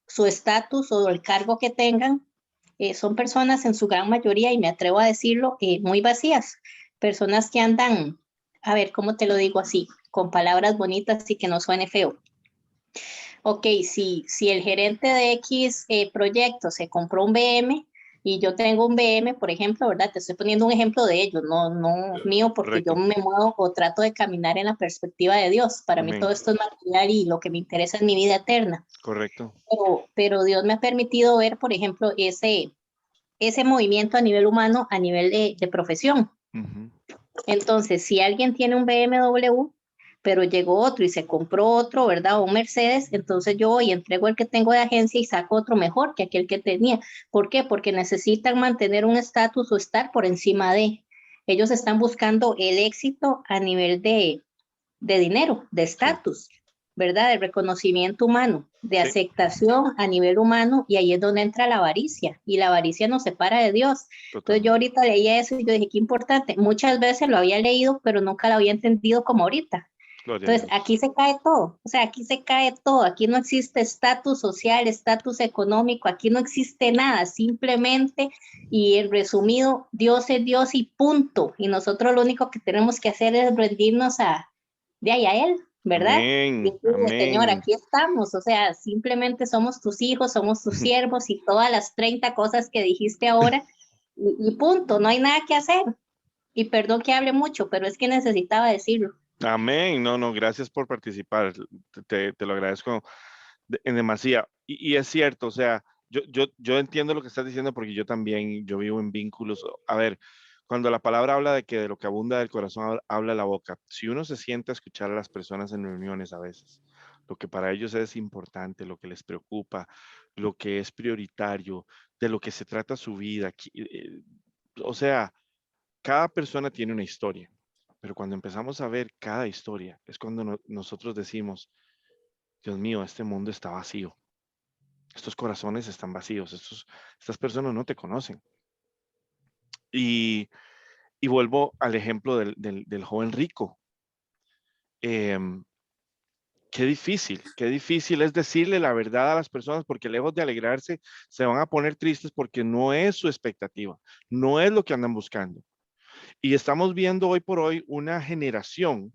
su estatus o el cargo que tengan, son personas en su gran mayoría, y me atrevo a decirlo, muy vacías, personas que andan, a ver, ¿cómo te lo digo así? Con palabras bonitas y que no suene feo. Ok, si el gerente de X proyecto se compró un BM y yo tengo un BM, por ejemplo, ¿verdad? Te estoy poniendo un ejemplo de ellos, no mío, porque Correcto. yo me muevo o trato de caminar en la perspectiva de Dios. Para mí Amén. todo esto es material y lo que me interesa es mi vida eterna. Correcto. Pero Dios me ha permitido ver, por ejemplo, ese movimiento a nivel humano, a nivel de profesión. Uh-huh. Entonces, si alguien tiene un BMW, pero llegó otro y se compró otro, ¿verdad? O un Mercedes, entonces yo voy y entrego el que tengo de agencia y saco otro mejor que aquel que tenía. ¿Por qué? Porque necesitan mantener un estatus o estar por encima de. Ellos están buscando el éxito a nivel de dinero, de estatus. Sí. ¿Verdad? De reconocimiento humano, de Sí. aceptación a nivel humano, y ahí es donde entra la avaricia, y la avaricia nos separa de Dios. Totalmente. Entonces yo ahorita leía eso y yo dije, qué importante, muchas veces lo había leído, pero nunca lo había entendido como ahorita. Gloria Entonces aquí se cae todo, o sea, aquí se cae todo, aquí no existe estatus social, estatus económico, aquí no existe nada, simplemente, y en resumido, Dios es Dios y punto, y nosotros lo único que tenemos que hacer es rendirnos a Él, ¿verdad? Amén. Decirle, Señor, Amén. aquí estamos, o sea, simplemente somos tus hijos, somos tus siervos y todas las 30 cosas que dijiste ahora, y punto, no hay nada que hacer. Y perdón que hable mucho, pero es que necesitaba decirlo. Amén. No, gracias por participar. Te lo agradezco en demasía. Y es cierto, o sea, yo entiendo lo que estás diciendo porque yo también, yo vivo en vínculos. A ver, cuando la palabra habla de que de lo que abunda del corazón habla la boca, si uno se sienta a escuchar a las personas en reuniones a veces, lo que para ellos es importante, lo que les preocupa, lo que es prioritario, de lo que se trata su vida, o sea, cada persona tiene una historia, pero cuando empezamos a ver cada historia, es cuando nosotros decimos, Dios mío, este mundo está vacío. Estos corazones están vacíos. Estas personas no te conocen. Y Y vuelvo al ejemplo del joven rico. Qué difícil es decirle la verdad a las personas, porque lejos de alegrarse, se van a poner tristes porque no es su expectativa, no es lo que andan buscando. Y estamos viendo hoy por hoy una generación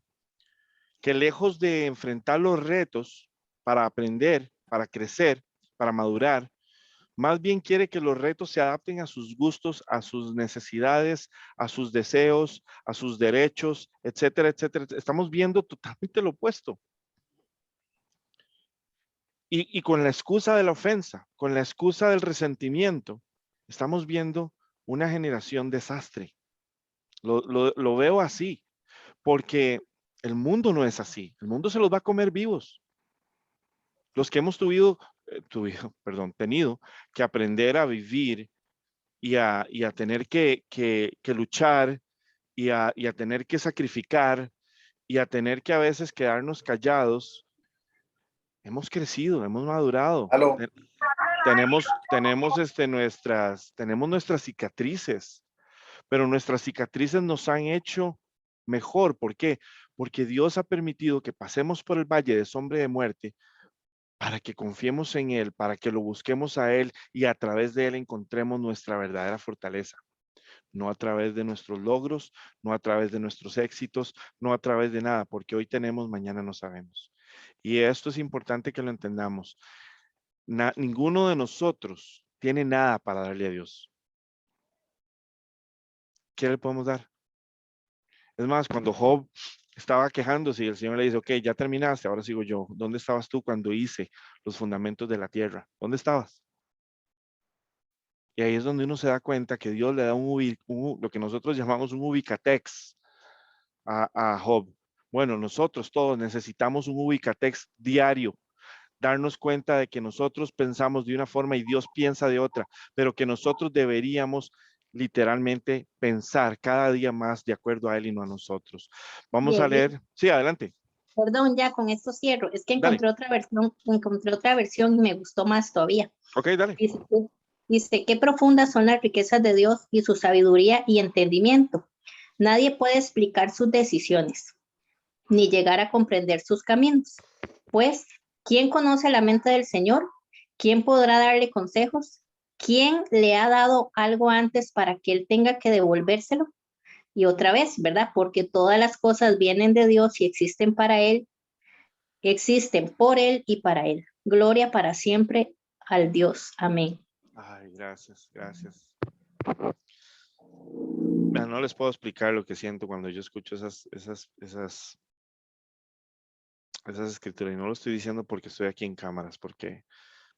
que lejos de enfrentar los retos para aprender, para crecer, para madurar, más bien quiere que los retos se adapten a sus gustos, a sus necesidades, a sus deseos, a sus derechos, etcétera, etcétera. Estamos viendo totalmente lo opuesto. Y con la excusa de la ofensa, con la excusa del resentimiento, estamos viendo una generación desastre. Lo veo así, porque el mundo no es así. El mundo se los va a comer vivos. Los que hemos tenido que aprender a vivir y a tener que luchar y a tener que sacrificar y a tener que a veces quedarnos callados, hemos crecido, hemos madurado. Aló. Tenemos nuestras cicatrices, pero nuestras cicatrices nos han hecho mejor. ¿Por qué? Porque Dios ha permitido que pasemos por el valle de sombra de muerte para que confiemos en Él, para que lo busquemos a Él y a través de Él encontremos nuestra verdadera fortaleza. No a través de nuestros logros, no a través de nuestros éxitos, no a través de nada, porque hoy tenemos, mañana no sabemos. Y esto es importante que lo entendamos. Ninguno de nosotros tiene nada para darle a Dios. ¿Qué le podemos dar? Es más, cuando Job estaba quejándose y el Señor le dice, ok, ya terminaste, ahora sigo yo. ¿Dónde estabas tú cuando hice los fundamentos de la tierra? ¿Dónde estabas? Y ahí es donde uno se da cuenta que Dios le da lo que nosotros llamamos un ubicatex a Job. Bueno, nosotros todos necesitamos un ubicatex diario. Darnos cuenta de que nosotros pensamos de una forma y Dios piensa de otra, pero que nosotros deberíamos literalmente pensar cada día más de acuerdo a Él y no a nosotros. Vamos a leer. Sí, adelante. Perdón, ya con esto cierro. Es que Dale. encontré otra versión y me gustó más todavía. Ok, dale. Dice, qué profundas son las riquezas de Dios y su sabiduría y entendimiento. Nadie puede explicar sus decisiones, ni llegar a comprender sus caminos. Pues, ¿quién conoce la mente del Señor? ¿Quién podrá darle consejos? ¿Quién le ha dado algo antes para que Él tenga que devolvérselo? Y otra vez, ¿verdad? Porque todas las cosas vienen de Dios y existen para Él, existen por Él y para Él. Gloria para siempre al Dios. Amén. Ay, gracias. No les puedo explicar lo que siento cuando yo escucho esas escrituras. Y no lo estoy diciendo porque estoy aquí en cámaras, porque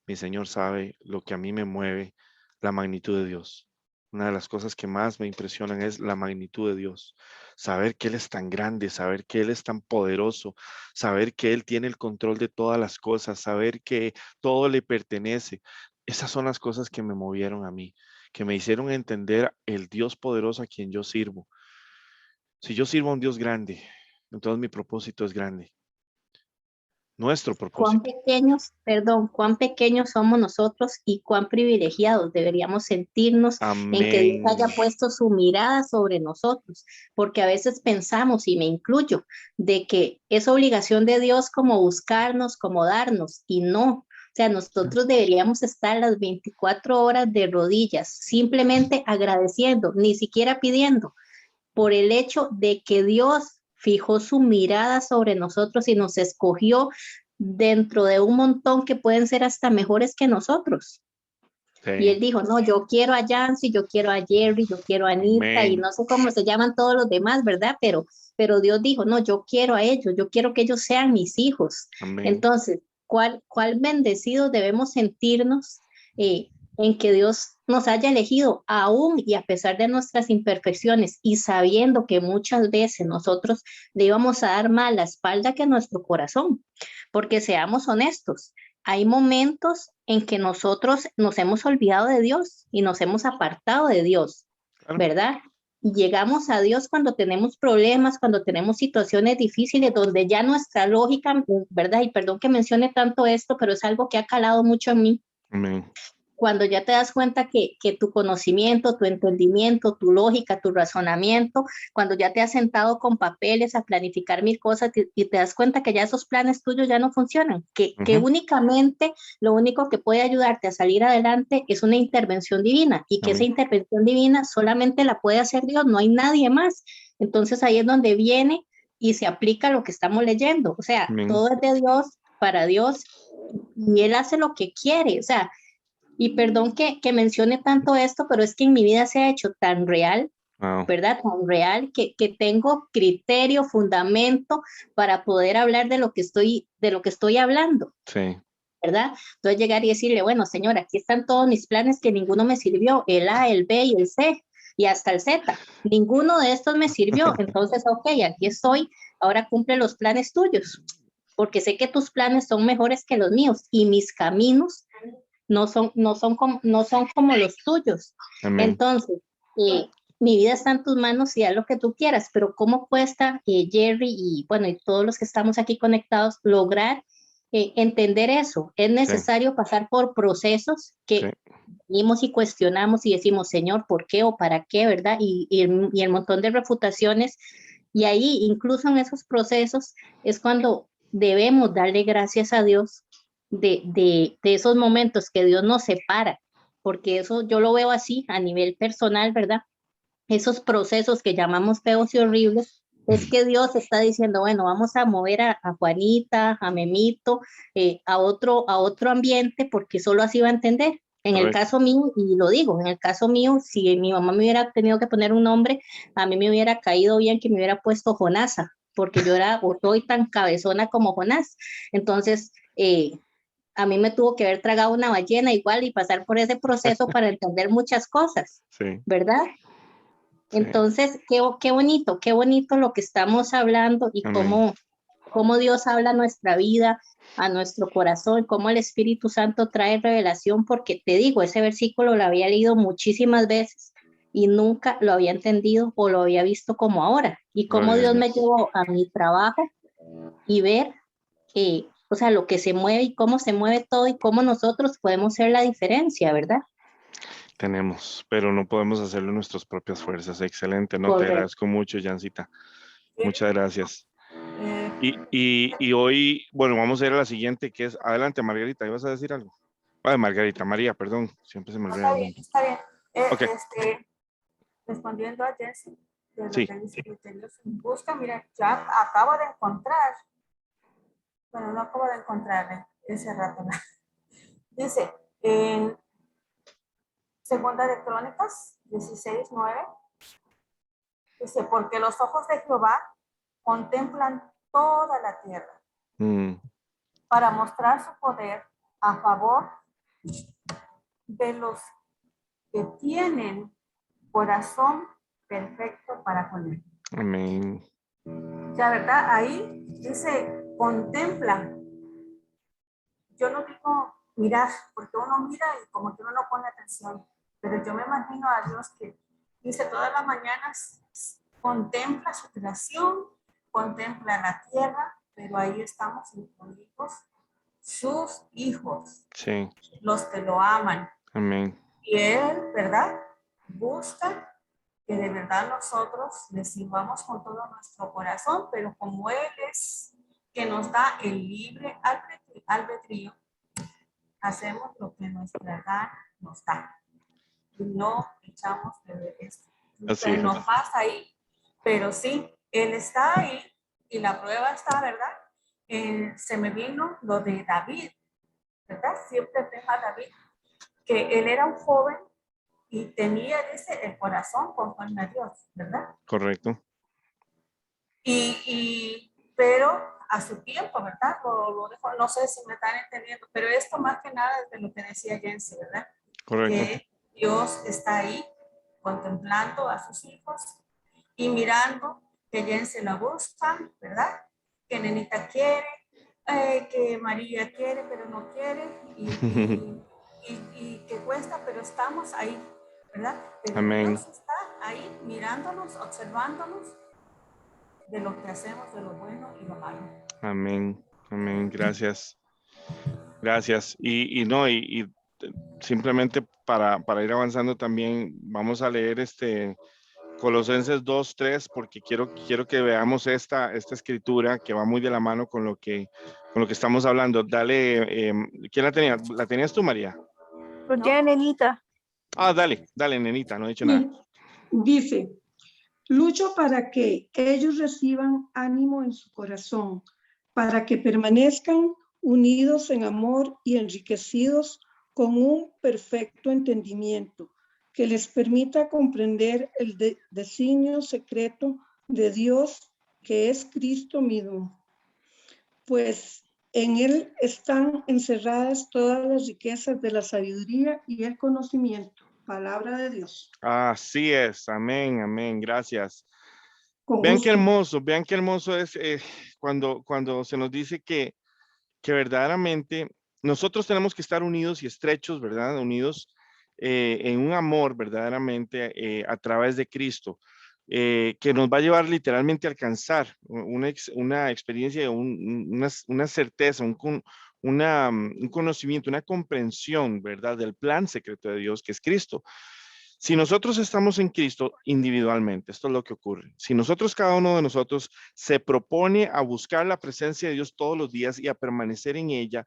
mi Señor sabe lo que a mí me mueve, la magnitud de Dios. Una de las cosas que más me impresionan es la magnitud de Dios. Saber que Él es tan grande, saber que Él es tan poderoso, saber que Él tiene el control de todas las cosas, saber que todo le pertenece. Esas son las cosas que me movieron a mí, que me hicieron entender el Dios poderoso a quien yo sirvo. Si yo sirvo a un Dios grande, entonces mi propósito es grande. Nuestro propósito. Cuán pequeños somos nosotros y cuán privilegiados deberíamos sentirnos Amén. en que Dios haya puesto su mirada sobre nosotros, porque a veces pensamos, y me incluyo, de que es obligación de Dios como buscarnos, como darnos, y no. O sea, nosotros deberíamos estar las 24 horas de rodillas, simplemente agradeciendo, ni siquiera pidiendo, por el hecho de que Dios fijó su mirada sobre nosotros y nos escogió dentro de un montón que pueden ser hasta mejores que nosotros. Sí. Y Él dijo, no, yo quiero a Yancy, yo quiero a Jerry, yo quiero a Anita, Amén. Y no sé cómo se llaman todos los demás, ¿verdad? Pero Dios dijo, no, yo quiero a ellos, yo quiero que ellos sean mis hijos. Amén. Entonces, ¿cuál bendecidos debemos sentirnos en que Dios nos haya elegido aún y a pesar de nuestras imperfecciones y sabiendo que muchas veces nosotros le íbamos a dar más la espalda que nuestro corazón? Porque seamos honestos, hay momentos en que nosotros nos hemos olvidado de Dios y nos hemos apartado de Dios, ¿verdad? Y llegamos a Dios cuando tenemos problemas, cuando tenemos situaciones difíciles, donde ya nuestra lógica, ¿verdad? Y perdón que mencione tanto esto, pero es algo que ha calado mucho en mí. Amén. cuando ya te das cuenta que tu conocimiento, tu entendimiento, tu lógica, tu razonamiento, cuando ya te has sentado con papeles a planificar mil cosas y te das cuenta que ya esos planes tuyos ya no funcionan, que únicamente lo único que puede ayudarte a salir adelante es una intervención divina y que esa intervención divina solamente la puede hacer Dios, no hay nadie más. Entonces ahí es donde viene y se aplica lo que estamos leyendo. O sea, todo es de Dios, para Dios, y Él hace lo que quiere. O sea, y perdón que mencione tanto esto, pero es que en mi vida se ha hecho tan real, ¿verdad? Tan real que tengo criterio, fundamento para poder hablar de lo que estoy hablando. Sí. ¿Verdad? Entonces llegar y decirle, bueno, señora, aquí están todos mis planes que ninguno me sirvió, el A, el B y el C, y hasta el Z. Ninguno de estos me sirvió. Entonces, ok, aquí estoy, ahora cumple los planes tuyos, porque sé que tus planes son mejores que los míos y mis caminos no son como los tuyos. Amén. Entonces, mi vida está en tus manos y haz lo que tú quieras, pero ¿cómo cuesta, Jerry, y bueno, y todos los que estamos aquí conectados, lograr entender eso? Es necesario pasar por procesos que venimos y cuestionamos y decimos, Señor, ¿por qué o para qué, verdad? Y el montón de refutaciones, y ahí, incluso en esos procesos, es cuando debemos darle gracias a Dios de esos momentos que Dios nos separa, porque eso yo lo veo así a nivel personal, ¿verdad? Esos procesos que llamamos feos y horribles, es que Dios está diciendo, bueno, vamos a mover a Juanita, a Memito, a otro ambiente, porque solo así va a entender. En el caso mío, y lo digo, en el caso mío, si mi mamá me hubiera tenido que poner un nombre, a mí me hubiera caído bien que me hubiera puesto Jonasa, porque yo era o soy tan cabezona como Jonás. Entonces, a mí me tuvo que haber tragado una ballena igual y pasar por ese proceso para entender muchas cosas, ¿verdad? Sí. Entonces, qué bonito lo que estamos hablando y cómo Dios habla a nuestra vida, a nuestro corazón, cómo el Espíritu Santo trae revelación, porque te digo, ese versículo lo había leído muchísimas veces y nunca lo había entendido o lo había visto como ahora. Y cómo Dios me llevó a mi trabajo y ver o sea, lo que se mueve y cómo se mueve todo y cómo nosotros podemos ser la diferencia, ¿verdad? Tenemos, pero no podemos hacerlo en nuestras propias fuerzas. Excelente, no, te agradezco mucho, Jancita. Muchas gracias. Y hoy, bueno, vamos a ir a la siguiente, que es, adelante, Margarita, ¿ibas a decir algo? Margarita, María, perdón, siempre se me olvida. Está bien. Okay. Respondiendo a Jessy, de lo que dice Criterios en Busca, mira, ya acabo de encontrar, bueno, no acabo de encontrarle ese rato. Dice, en Segunda de Crónicas 16:9, dice, porque los ojos de Jehová contemplan toda la tierra para mostrar su poder a favor de los que tienen corazón perfecto para con él. Amén. Ya, ¿verdad? Ahí dice, contempla. Yo no digo mirar, porque uno mira y como que uno no pone atención, pero yo me imagino a Dios que dice todas las mañanas, contempla su creación, contempla la tierra, pero ahí estamos incluidos sus hijos, los que lo aman. Amén. Y Él, ¿verdad? Busca que de verdad nosotros le sirvamos con todo nuestro corazón, pero como Él es que nos da el libre albedrío, hacemos lo que nuestra gana nos da. Y no echamos de ver esto. Entonces, nos pasa ahí, pero sí, Él está ahí y la prueba está, ¿verdad? Se me vino lo de David, ¿verdad? Siempre deja a David, que él era un joven y tenía el corazón conforme a Dios, ¿verdad? Correcto. Pero a su tiempo, ¿verdad? Lo dejo, no sé si me están entendiendo, pero esto más que nada es de lo que decía Jensi, ¿verdad? Correcto. Que Dios está ahí contemplando a sus hijos y mirando que Jensi la busca, ¿verdad? Que Nenita quiere, que María quiere, pero no quiere, y que cuesta, pero estamos ahí, ¿verdad? Pero Amén. Dios está ahí mirándonos, observándonos de lo que hacemos, de lo bueno y lo malo. Amén, amén, gracias. Gracias. Y simplemente para ir avanzando también, vamos a leer Colosenses 2:3, porque quiero que veamos esta escritura que va muy de la mano con lo que estamos hablando. Dale, ¿quién la tenía? ¿La tenías tú, María? Lo tiene nenita. Ah, dale, nenita, no he dicho nada. Dice, lucho para que ellos reciban ánimo en su corazón, para que permanezcan unidos en amor y enriquecidos con un perfecto entendimiento que les permita comprender el designio secreto de Dios, que es Cristo mismo. Pues en Él están encerradas todas las riquezas de la sabiduría y el conocimiento. Palabra de Dios. Así es, amén, amén, gracias. Con Vean gusto. qué hermoso es cuando se nos dice que verdaderamente nosotros tenemos que estar unidos y estrechos, ¿verdad? Unidos en un amor verdaderamente a través de Cristo, que nos va a llevar literalmente a alcanzar una experiencia, una certeza, un conocimiento, una comprensión, ¿verdad? Del plan secreto de Dios, que es Cristo. Si nosotros estamos en Cristo individualmente, esto es lo que ocurre. Si nosotros, cada uno de nosotros, se propone a buscar la presencia de Dios todos los días y a permanecer en ella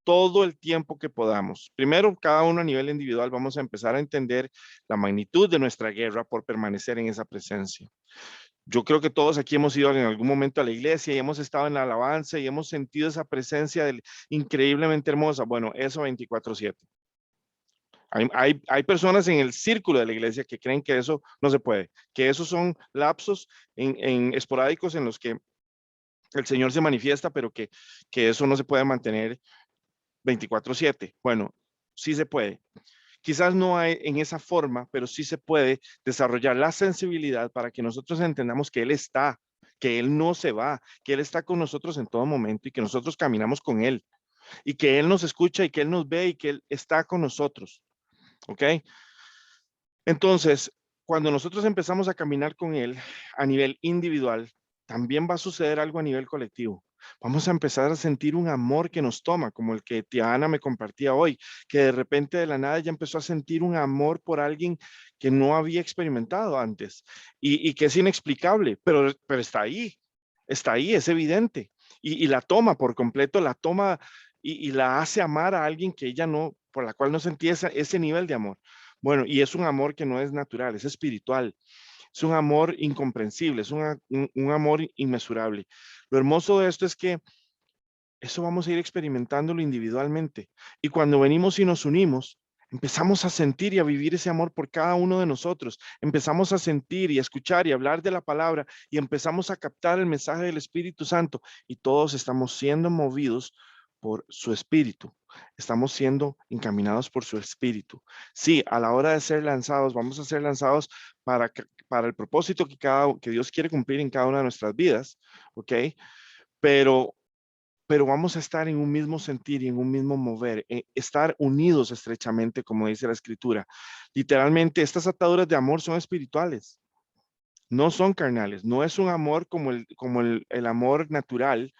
todo el tiempo que podamos. Primero, cada uno a nivel individual, vamos a empezar a entender la magnitud de nuestra guerra por permanecer en esa presencia. Yo creo que todos aquí hemos ido en algún momento a la iglesia y hemos estado en la alabanza y hemos sentido esa presencia increíblemente hermosa. Bueno, eso 24/7. Hay personas en el círculo de la iglesia que creen que eso no se puede, que esos son lapsos esporádicos en los que el Señor se manifiesta, pero que eso no se puede mantener 24/7. Bueno, sí se puede. Quizás no hay en esa forma, pero sí se puede desarrollar la sensibilidad para que nosotros entendamos que Él está, que Él no se va, que Él está con nosotros en todo momento y que nosotros caminamos con Él y que Él nos escucha y que Él nos ve y que Él está con nosotros. ¿Ok? Entonces, cuando nosotros empezamos a caminar con Él a nivel individual, también va a suceder algo a nivel colectivo. Vamos a empezar a sentir un amor que nos toma, como el que tía Ana me compartía hoy, que de repente de la nada ya empezó a sentir un amor por alguien que no había experimentado antes y que es inexplicable, pero está ahí, es evidente. Y la toma por completo, la toma y la hace amar a alguien que ella no, por la cual no sentía ese nivel de amor. Bueno, y es un amor que no es natural, es espiritual. Es un amor incomprensible, es un amor inmesurable. Lo hermoso de esto es que eso vamos a ir experimentándolo individualmente. Y cuando venimos y nos unimos, empezamos a sentir y a vivir ese amor por cada uno de nosotros. Empezamos a sentir y a escuchar y a hablar de la palabra y empezamos a captar el mensaje del Espíritu Santo y todos estamos siendo movidos por su Espíritu. Estamos siendo encaminados por su Espíritu. Sí, a la hora de ser lanzados, vamos a ser lanzados para el propósito que Dios quiere cumplir en cada una de nuestras vidas, ¿ok? Pero vamos a estar en un mismo sentir y en un mismo mover, estar unidos estrechamente, como dice la Escritura. Literalmente, estas ataduras de amor son espirituales, no son carnales, no es un amor como el amor natural,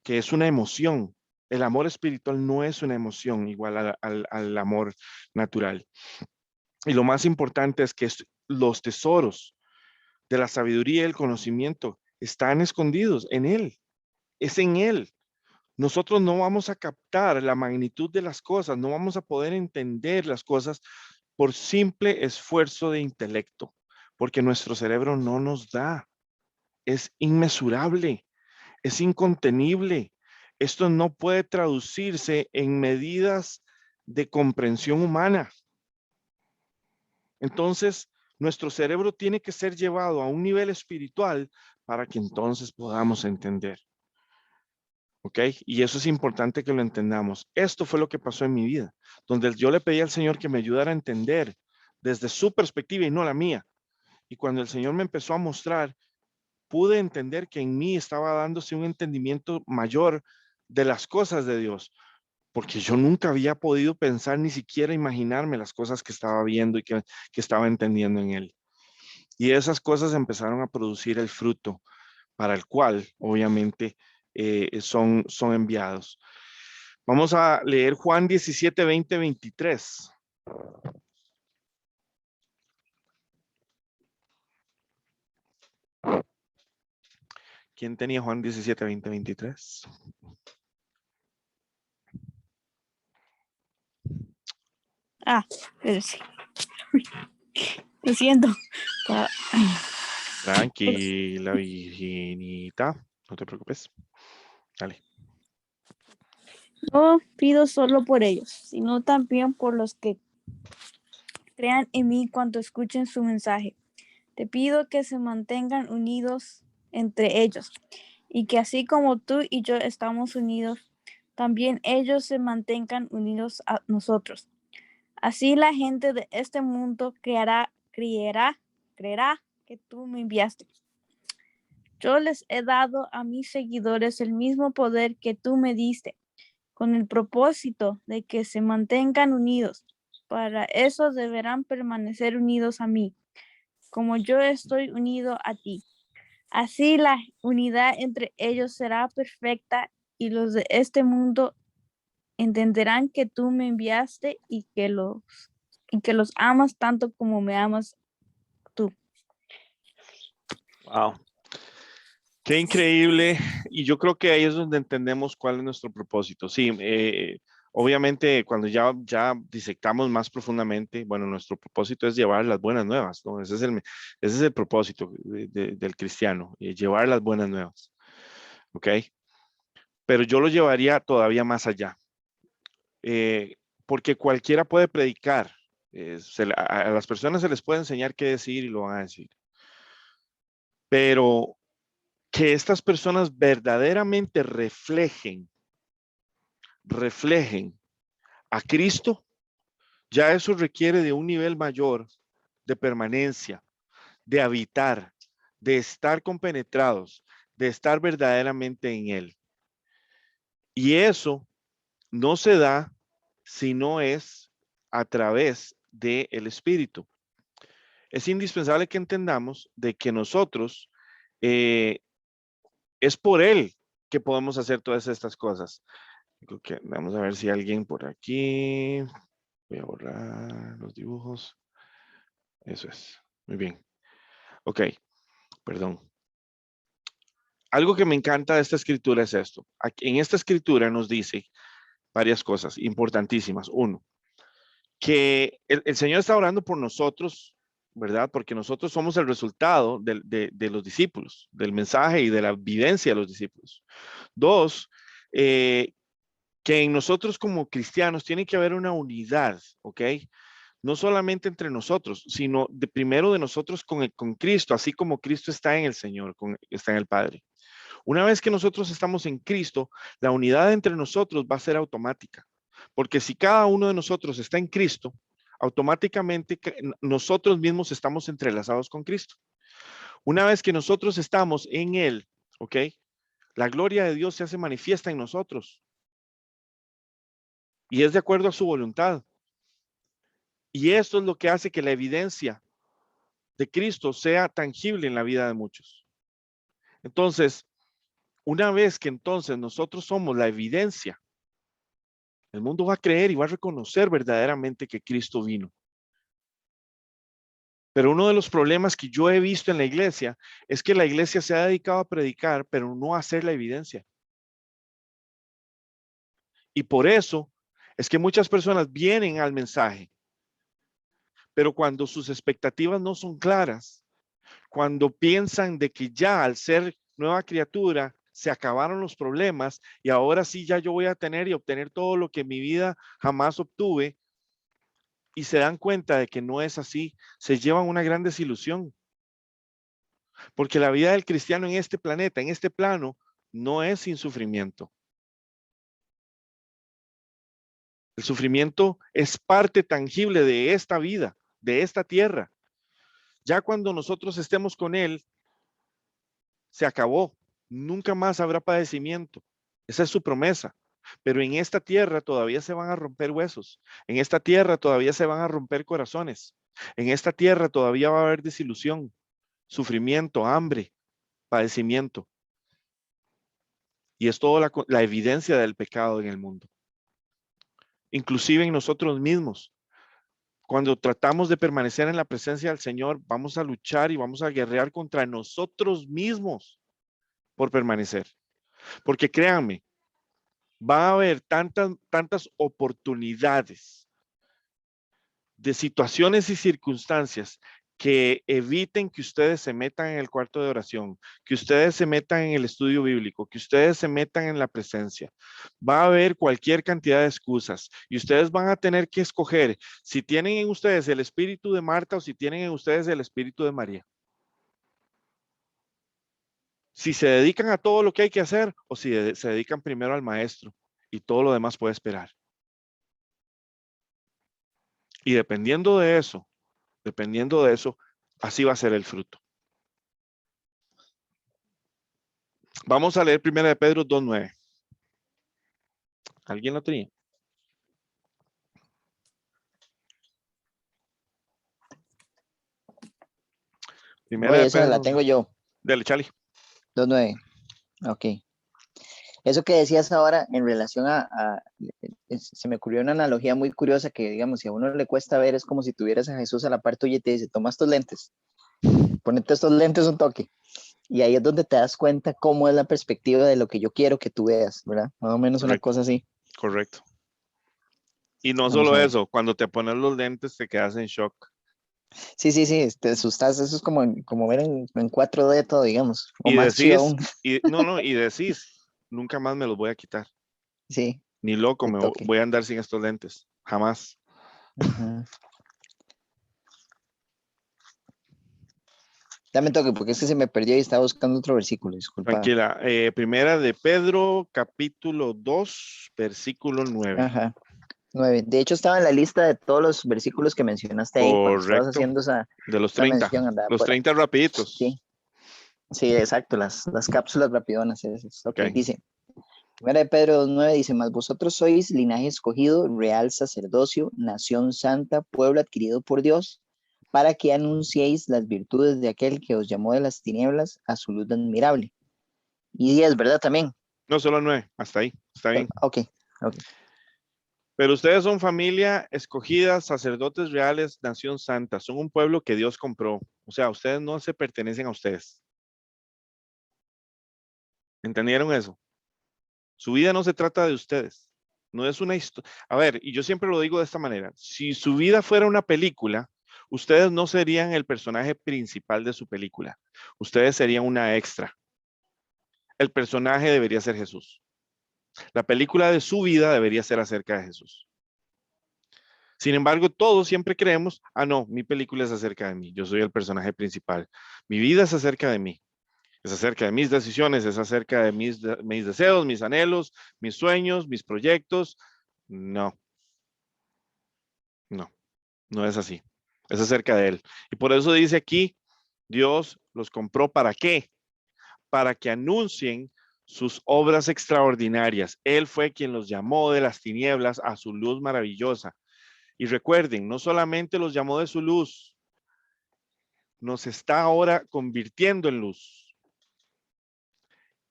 que es una emoción. El amor espiritual no es una emoción igual al amor natural. Y lo más importante es que los tesoros de la sabiduría y el conocimiento están escondidos en Él. Es en Él. Nosotros no vamos a captar la magnitud de las cosas, no vamos a poder entender las cosas por simple esfuerzo de intelecto, porque nuestro cerebro no nos da. Es inmesurable, es incontenible. Esto no puede traducirse en medidas de comprensión humana. Entonces, nuestro cerebro tiene que ser llevado a un nivel espiritual para que entonces podamos entender. ¿Ok? Y eso es importante que lo entendamos. Esto fue lo que pasó en mi vida, donde yo le pedí al Señor que me ayudara a entender desde su perspectiva y no la mía. Y cuando el Señor me empezó a mostrar, pude entender que en mí estaba dándose un entendimiento mayor de las cosas de Dios, porque yo nunca había podido pensar, ni siquiera imaginarme las cosas que estaba viendo y que estaba entendiendo en Él. Y esas cosas empezaron a producir el fruto para el cual, obviamente, son enviados. Vamos a leer Juan 17, 20, 23. ¿Quién tenía Juan 17, 20, 23? Espérese. Lo siento. Pa- Tranquila, Virginita. No te preocupes. Dale. No pido solo por ellos, sino también por los que crean en mí cuando escuchen su mensaje. Te pido que se mantengan unidos entre ellos y que así como tú y yo estamos unidos, también ellos se mantengan unidos a nosotros. Así la gente de este mundo creerá que tú me enviaste. Yo les he dado a mis seguidores el mismo poder que tú me diste, con el propósito de que se mantengan unidos. Para eso deberán permanecer unidos a mí, como yo estoy unido a ti. Así la unidad entre ellos será perfecta y los de este mundo entenderán que tú me enviaste y que los amas tanto como me amas tú. Wow. Qué increíble. Y yo creo que ahí es donde entendemos cuál es nuestro propósito. Sí, obviamente cuando ya disectamos más profundamente, bueno, nuestro propósito es llevar las buenas nuevas, ¿no? Ese es el propósito del cristiano, llevar las buenas nuevas. ¿Ok? Pero yo lo llevaría todavía más allá. Porque cualquiera puede predicar. A las personas se les puede enseñar qué decir y lo van a decir. Pero que estas personas verdaderamente reflejen a Cristo, ya eso requiere de un nivel mayor de permanencia, de habitar, de estar compenetrados, de estar verdaderamente en Él. Y eso no se da si no es a través del Espíritu. Es indispensable que entendamos de que nosotros es por Él que podemos hacer todas estas cosas. Vamos a ver si alguien por aquí. Voy a borrar los dibujos. Eso es. Muy bien. Ok. Perdón. Algo que me encanta de esta escritura es esto. En esta escritura nos dice varias cosas importantísimas. Uno, que el Señor está orando por nosotros, ¿verdad? Porque nosotros somos el resultado de los discípulos, del mensaje y de la vivencia de los discípulos. Dos, que en nosotros como cristianos tiene que haber una unidad, ¿ok? No solamente entre nosotros, sino primero de nosotros con Cristo, así como Cristo está en el Señor, está en el Padre. Una vez que nosotros estamos en Cristo, la unidad entre nosotros va a ser automática, porque si cada uno de nosotros está en Cristo, automáticamente nosotros mismos estamos entrelazados con Cristo. Una vez que nosotros estamos en Él, ¿ok? La gloria de Dios se hace manifiesta en nosotros. Y es de acuerdo a su voluntad. Y esto es lo que hace que la evidencia de Cristo sea tangible en la vida de muchos. Entonces, una vez que entonces nosotros somos la evidencia, el mundo va a creer y va a reconocer verdaderamente que Cristo vino. Pero uno de los problemas que yo he visto en la iglesia es que la iglesia se ha dedicado a predicar, pero no a hacer la evidencia. Y por eso es que muchas personas vienen al mensaje, pero cuando sus expectativas no son claras, cuando piensan de que ya al ser nueva criatura se acabaron los problemas y ahora sí ya yo voy a tener y obtener todo lo que en mi vida jamás obtuve, y se dan cuenta de que no es así, se llevan una gran desilusión. Porque la vida del cristiano en este planeta, en este plano, no es sin sufrimiento. El sufrimiento es parte tangible de esta vida, de esta tierra. Ya cuando nosotros estemos con Él, se acabó. Nunca más habrá padecimiento. Esa es su promesa. Pero en esta tierra todavía se van a romper huesos. En esta tierra todavía se van a romper corazones. En esta tierra todavía va a haber desilusión, sufrimiento, hambre, padecimiento. Y es toda la evidencia del pecado en el mundo. Inclusive en nosotros mismos. Cuando tratamos de permanecer en la presencia del Señor, vamos a luchar y vamos a guerrear contra nosotros mismos por permanecer. Porque créanme, va a haber tantas oportunidades de situaciones y circunstancias que eviten que ustedes se metan en el cuarto de oración, que ustedes se metan en el estudio bíblico, que ustedes se metan en la presencia. Va a haber cualquier cantidad de excusas y ustedes van a tener que escoger si tienen en ustedes el espíritu de Marta o si tienen en ustedes el espíritu de María. Si se dedican a todo lo que hay que hacer o si se dedican primero al maestro y todo lo demás puede esperar. Y dependiendo de eso, así va a ser el fruto. Vamos a leer 1 de Pedro 2:9. ¿Alguien lo tenía? Bueno, esa la tengo yo. Dale, Charlie. 2:9. Ok. Eso que decías ahora en relación se me ocurrió una analogía muy curiosa que, digamos, si a uno le cuesta ver, es como si tuvieras a Jesús a la par tuya y te dice, toma estos lentes, ponete estos lentes un toque. Y ahí es donde te das cuenta cómo es la perspectiva de lo que yo quiero que tú veas, ¿verdad? Más o menos una cosa así. Correcto. Y no Vamos solo a ver. eso, cuando te pones los lentes te quedas en shock. Sí, te asustas, eso es como ver en 4D todo, digamos. O Y más chido aún. y decís, nunca más me los voy a quitar. Sí. Ni loco, de me toque. voy a andar sin estos lentes. Jamás. Ajá. Dame toque, porque es que se me perdió y estaba buscando otro versículo, disculpa. Tranquila. Primera de Pedro, capítulo 2, versículo 9. Ajá. 9. De hecho, estaba en la lista de todos los versículos que mencionaste ahí cuando estabas Correcto. haciendo esa De los esa 30. mención, andaba Los por ahí. 30 rapiditos. Sí, exacto, las cápsulas rapidonas esas. Ok, Ok. dice, 1 de Pedro 2:9 dice, mas vosotros sois linaje escogido, real sacerdocio, nación santa, pueblo adquirido por Dios, para que anunciéis las virtudes de aquel que os llamó de las tinieblas a su luz admirable. Y 10, ¿verdad? También. No, solo 9. Hasta ahí. Está bien. Ok. Pero ustedes son familia escogida, sacerdotes reales, nación santa. Son un pueblo que Dios compró. O sea, ustedes no se pertenecen a ustedes. ¿Entendieron eso? Su vida no se trata de ustedes. No es una historia. A ver, y yo siempre lo digo de esta manera. Si su vida fuera una película, ustedes no serían el personaje principal de su película. Ustedes serían una extra. El personaje debería ser Jesús. La película de su vida debería ser acerca de Jesús. Sin embargo, todos siempre creemos, no, mi película es acerca de mí. Yo soy el personaje principal. Mi vida es acerca de mí. Es acerca de mis decisiones, es acerca de mis deseos, mis anhelos, mis sueños, mis proyectos. No es así. Es acerca de Él. Y por eso dice aquí, Dios los compró ¿para qué? Para que anuncien sus obras extraordinarias. Él fue quien los llamó de las tinieblas a su luz maravillosa. Y recuerden, no solamente los llamó de su luz, nos está ahora convirtiendo en luz.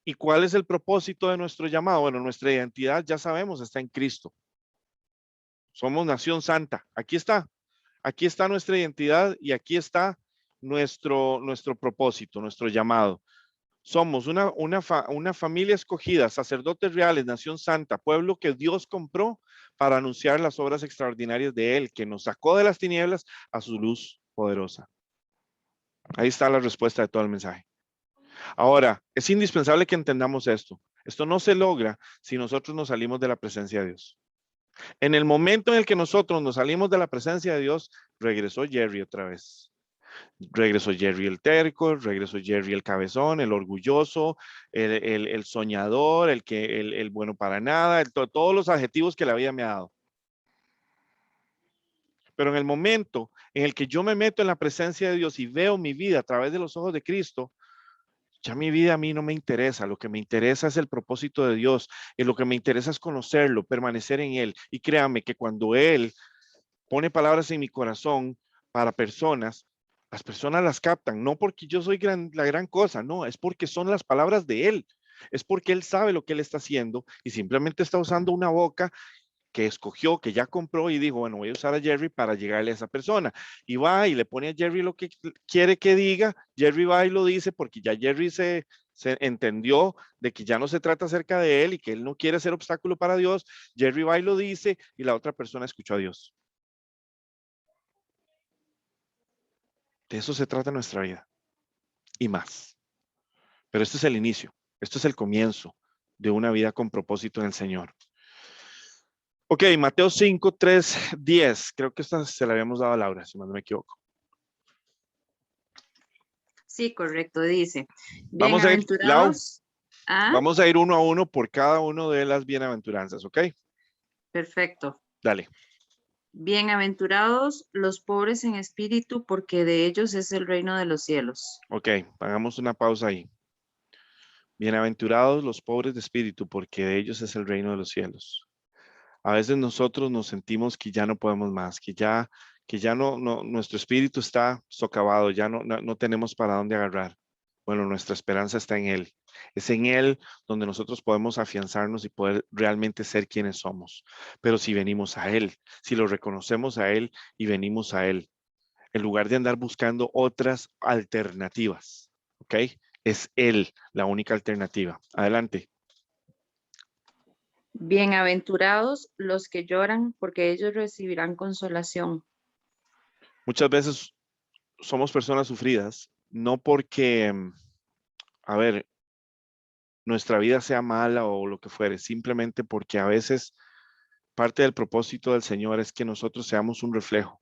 ¿Y cuál es el propósito de nuestro llamado? Bueno, nuestra identidad, ya sabemos, está en Cristo. Somos nación santa. Aquí está nuestra identidad y aquí está nuestro propósito, nuestro llamado. Somos una familia escogida, sacerdotes reales, nación santa, pueblo que Dios compró para anunciar las obras extraordinarias de Él, que nos sacó de las tinieblas a su luz poderosa. Ahí está la respuesta de todo el mensaje. Ahora, es indispensable que entendamos esto. Esto no se logra si nosotros nos salimos de la presencia de Dios. En el momento en el que nosotros nos salimos de la presencia de Dios, regresó Jerry otra vez. Regresó Jerry el terco, regresó Jerry el cabezón, el orgulloso, el soñador, el bueno para nada, todos los adjetivos que la vida me ha dado. Pero en el momento en el que yo me meto en la presencia de Dios y veo mi vida a través de los ojos de Cristo, ya mi vida a mí no me interesa. Lo que me interesa es el propósito de Dios. Y lo que me interesa es conocerlo, permanecer en Él. Y créanme que cuando Él pone palabras en mi corazón para personas, las personas las captan, no porque yo soy la gran cosa, no, es porque son las palabras de Él, es porque Él sabe lo que Él está haciendo y simplemente está usando una boca que escogió, que ya compró y dijo, bueno, voy a usar a Jerry para llegarle a esa persona. Y va y le pone a Jerry lo que quiere que diga. Jerry va y lo dice porque ya Jerry se entendió de que ya no se trata acerca de él y que él no quiere ser obstáculo para Dios. Jerry va y lo dice y la otra persona escuchó a Dios. De eso se trata nuestra vida y más. Pero este es el inicio, esto es el comienzo de una vida con propósito en el Señor. Ok, Mateo 5, 3, 10. Creo que esta se la habíamos dado a Laura, si no me equivoco. Sí, correcto, dice. Vamos a ir, Lau, Bienaventurados. Ah, vamos a ir uno a uno por cada uno de las bienaventuranzas, ¿ok? perfecto. Dale. Bienaventurados los pobres en espíritu, porque de ellos es el reino de los cielos. Ok, hagamos una pausa ahí. Bienaventurados los pobres de espíritu, porque de ellos es el reino de los cielos. A veces nosotros nos sentimos que ya no podemos más, que ya no, nuestro espíritu está socavado, ya no tenemos para dónde agarrar. Bueno, nuestra esperanza está en Él. Es en Él donde nosotros podemos afianzarnos y poder realmente ser quienes somos. Pero si venimos a Él, si lo reconocemos a Él y venimos a Él, en lugar de andar buscando otras alternativas, ¿ok? Es Él la única alternativa. Adelante. Bienaventurados los que lloran, porque ellos recibirán consolación. Muchas veces somos personas sufridas, no porque, a ver, nuestra vida sea mala o lo que fuere, simplemente porque a veces parte del propósito del Señor es que nosotros seamos un reflejo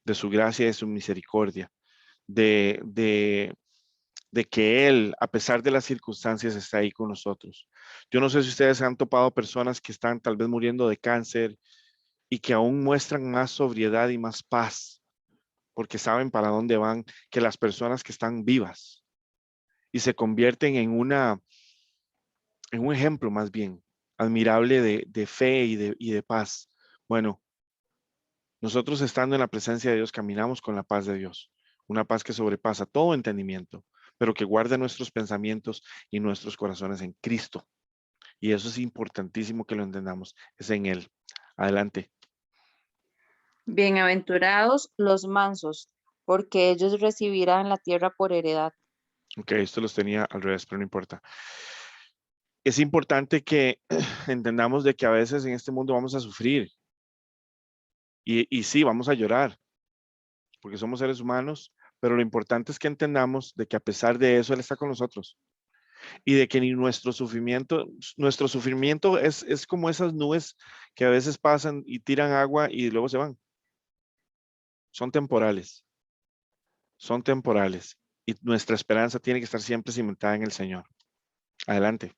de su gracia y de su misericordia, de que Él, a pesar de las circunstancias, está ahí con nosotros. Yo no sé si ustedes han topado personas que están tal vez muriendo de cáncer y que aún muestran más sobriedad y más paz, porque saben para dónde van, que las personas que están vivas y se convierten en un ejemplo más bien admirable de fe y de paz. Bueno, nosotros estando en la presencia de Dios caminamos con la paz de Dios, una paz que sobrepasa todo entendimiento, pero que guarda nuestros pensamientos y nuestros corazones en Cristo. Y eso es importantísimo que lo entendamos, es en Él. Adelante. Bienaventurados los mansos, porque ellos recibirán la tierra por heredad. Ok, esto los tenía al revés, pero no importa. Es importante que entendamos de que a veces en este mundo vamos a sufrir. Y sí, vamos a llorar, porque somos seres humanos, pero lo importante es que entendamos de que a pesar de eso, Él está con nosotros. Y de que ni nuestro sufrimiento es como esas nubes que a veces pasan y tiran agua y luego se van. Son temporales. Son temporales. Y nuestra esperanza tiene que estar siempre cimentada en el Señor. Adelante.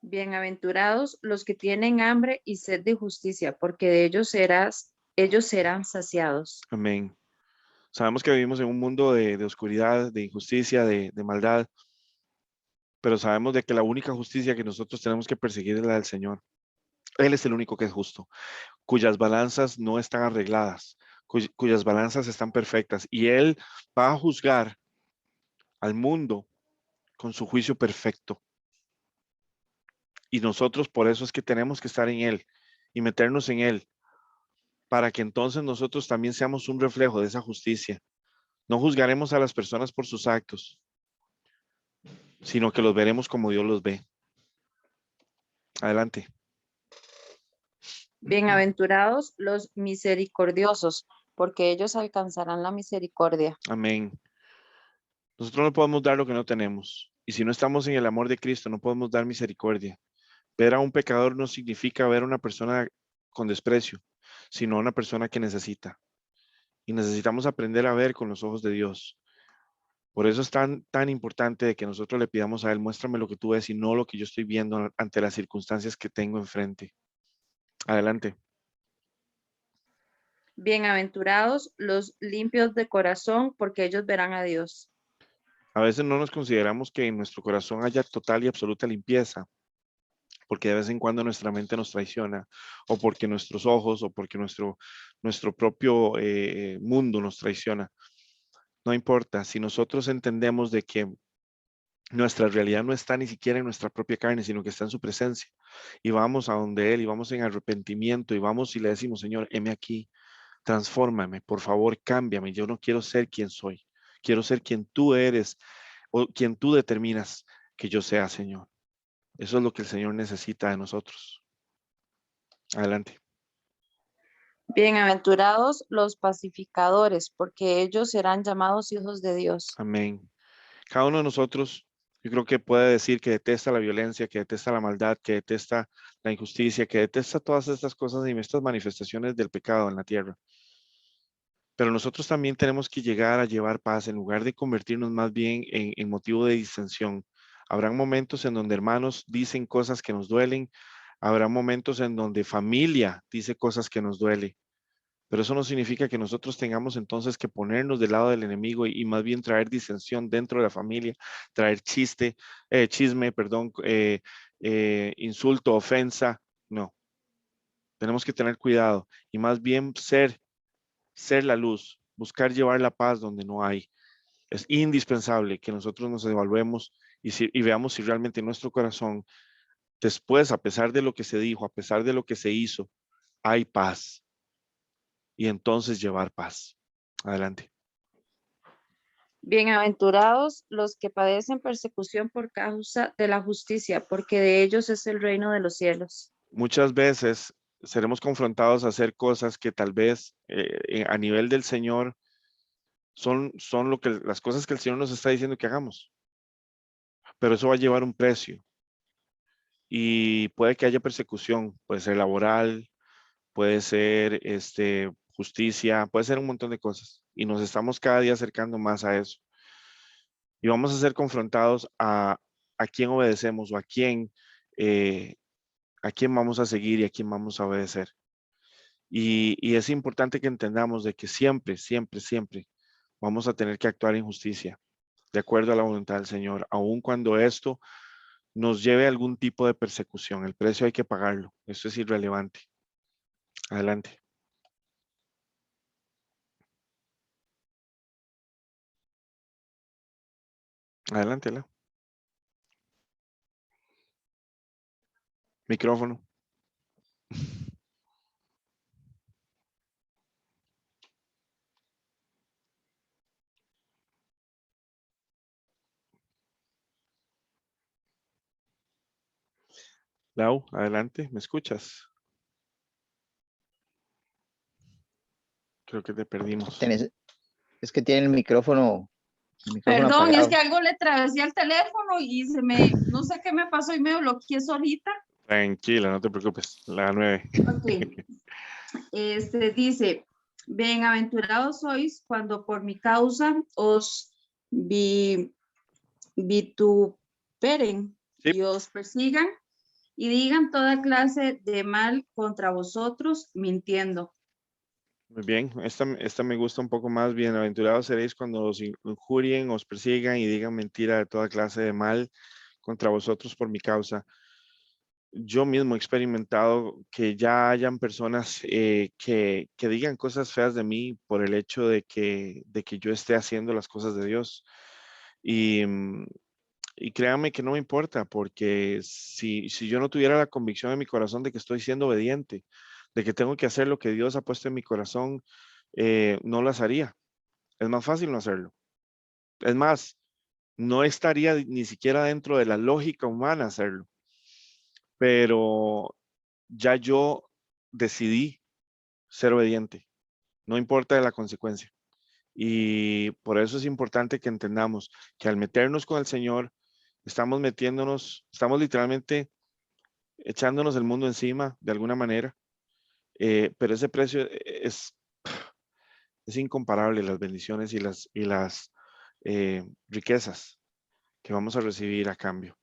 Bienaventurados los que tienen hambre y sed de justicia, porque de ellos serán saciados. Amén. Sabemos que vivimos en un mundo de oscuridad, de injusticia, de maldad, pero sabemos de que la única justicia que nosotros tenemos que perseguir es la del Señor. Él es el único que es justo, cuyas balanzas no están arregladas, cuyas balanzas están perfectas, y Él va a juzgar al mundo con su juicio perfecto. Y nosotros por eso es que tenemos que estar en Él y meternos en Él, para que entonces nosotros también seamos un reflejo de esa justicia. No juzgaremos a las personas por sus actos, sino que los veremos como Dios los ve. Adelante. Bienaventurados los misericordiosos, porque ellos alcanzarán la misericordia. Amén. Nosotros no podemos dar lo que no tenemos. Y si no estamos en el amor de Cristo, no podemos dar misericordia. Ver a un pecador no significa ver a una persona con desprecio, sino a una persona que necesita. Y necesitamos aprender a ver con los ojos de Dios. Por eso es tan importante de que nosotros le pidamos a Él, muéstrame lo que tú ves y no lo que yo estoy viendo ante las circunstancias que tengo enfrente. Adelante. Bienaventurados los limpios de corazón, porque ellos verán a Dios. A veces no nos consideramos que en nuestro corazón haya total y absoluta limpieza, porque de vez en cuando nuestra mente nos traiciona, o porque nuestros ojos, o porque nuestro propio mundo nos traiciona. No importa, si nosotros entendemos de que Nuestra realidad no está ni siquiera en nuestra propia carne, sino que está en su presencia. Y vamos a donde Él y vamos en arrepentimiento y vamos y le decimos, Señor, heme aquí, transfórmame, por favor, cámbiame. Yo no quiero ser quien soy. Quiero ser quien tú eres o quien tú determinas que yo sea, Señor. Eso es lo que el Señor necesita de nosotros. Adelante. Bienaventurados los pacificadores, porque ellos serán llamados hijos de Dios. Amén. Cada uno de nosotros, yo creo que puede decir que detesta la violencia, que detesta la maldad, que detesta la injusticia, que detesta todas estas cosas y estas manifestaciones del pecado en la tierra. Pero nosotros también tenemos que llegar a llevar paz en lugar de convertirnos más bien en motivo de disensión. Habrán momentos en donde hermanos dicen cosas que nos duelen. Habrá momentos en donde familia dice cosas que nos duele. Pero eso no significa que nosotros tengamos entonces que ponernos del lado del enemigo y más bien traer disensión dentro de la familia, traer chisme, perdón, insulto, ofensa. No, tenemos que tener cuidado y más bien ser la luz, buscar llevar la paz donde no hay. Es indispensable que nosotros nos evaluemos y veamos si realmente en nuestro corazón, después, a pesar de lo que se dijo, a pesar de lo que se hizo, hay paz. Y entonces llevar paz. Adelante. Bienaventurados los que padecen persecución por causa de la justicia, porque de ellos es el reino de los cielos. Muchas veces seremos confrontados a hacer cosas que tal vez a nivel del Señor son las cosas que el Señor nos está diciendo que hagamos. Pero eso va a llevar un precio. Y puede que haya persecución, puede ser laboral, puede ser justicia, puede ser un montón de cosas. Y nos estamos cada día acercando más a eso. Y vamos a ser confrontados a quién obedecemos o a quién vamos a seguir y a quién vamos a obedecer. Y es importante que entendamos de que siempre, siempre, siempre vamos a tener que actuar en justicia, de acuerdo a la voluntad del Señor, aun cuando esto nos lleve a algún tipo de persecución. El precio hay que pagarlo. Eso es irrelevante. Adelante. Adelante, Lau. Micrófono. Lau, adelante, ¿me escuchas? Creo que te perdimos. Es que tiene el micrófono Perdón, es apagado. que algo le atravesé al teléfono y no sé qué me pasó y me bloqueé solita. Tranquila, no te preocupes. La 9. Ok. Dice, bienaventurados sois cuando por mi causa os vituperen y os persigan y digan toda clase de mal contra vosotros, mintiendo. Muy bien, esta me gusta un poco más. Bienaventurados seréis cuando os injurien, os persigan y digan mentira de toda clase de mal contra vosotros por mi causa. Yo mismo he experimentado que ya hayan personas que digan cosas feas de mí por el hecho de que yo esté haciendo las cosas de Dios. Y créanme que no me importa, porque si yo no tuviera la convicción en mi corazón de que estoy siendo obediente, de que tengo que hacer lo que Dios ha puesto en mi corazón, no las haría. Es más fácil no hacerlo. Es más, no estaría ni siquiera dentro de la lógica humana hacerlo. Pero ya yo decidí ser obediente, no importa la consecuencia. Y por eso es importante que entendamos que al meternos con el Señor, estamos literalmente echándonos el mundo encima de alguna manera, pero ese precio es incomparable, las bendiciones y las riquezas que vamos a recibir a cambio.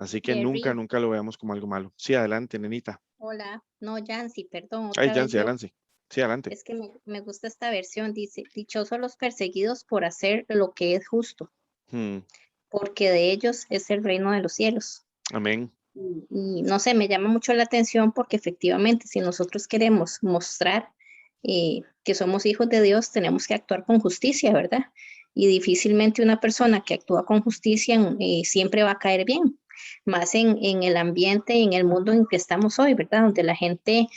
Así que nunca, Jerry, nunca lo veamos como algo malo. Sí, adelante, nenita. hola, no, Yancy, perdón, Ay, otra vez Yancy, yo. adelante. Sí, adelante. Es que me gusta esta versión, dice, dichosos los perseguidos por hacer lo que es justo, porque de ellos es el reino de los cielos. Amén. Y no sé, me llama mucho la atención porque efectivamente si nosotros queremos mostrar que somos hijos de Dios, tenemos que actuar con justicia, ¿verdad? y difícilmente una persona que actúa con justicia siempre va a caer bien, más en el ambiente, en el mundo en que estamos hoy, ¿verdad? Donde la gente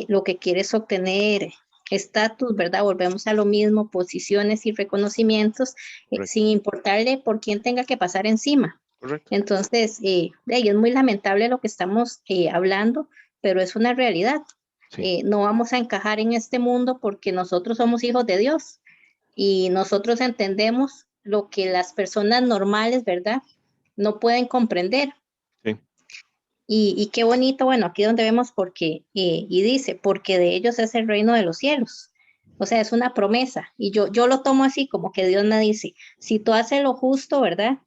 lo que quiere es obtener estatus, ¿verdad? Volvemos a lo mismo, posiciones y reconocimientos, sin importarle por quién tenga que pasar encima. Correcto. Entonces, es muy lamentable lo que estamos hablando, pero es una realidad. Sí. No vamos a encajar en este mundo porque nosotros somos hijos de Dios y nosotros entendemos lo que las personas normales, ¿verdad?, no pueden comprender. Sí. Y qué bonito, bueno, aquí donde vemos porque, y dice, porque de ellos es el reino de los cielos. O sea, es una promesa. Y yo lo tomo así, como que Dios me dice, si tú haces lo justo, ¿verdad?,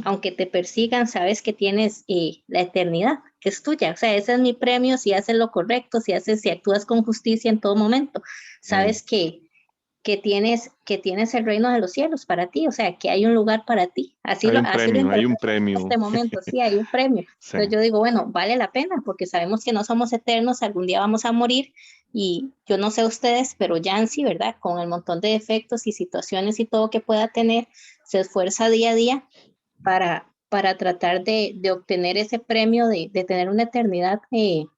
aunque te persigan, sabes que tienes la eternidad, que es tuya. O sea, ese es mi premio si haces lo correcto, si actúas con justicia en todo momento. Sabes que tienes el reino de los cielos para ti, o sea, que hay un lugar para ti. Así Hay lo un premio, hay un interpreto premio. en este momento, sí, hay un premio. Sí. Entonces yo digo, bueno, vale la pena, porque sabemos que no somos eternos, algún día vamos a morir, y yo no sé ustedes, pero Yancy, ¿verdad?, con el montón de defectos y situaciones y todo que pueda tener, se esfuerza día a día para tratar de obtener ese premio de tener una eternidad en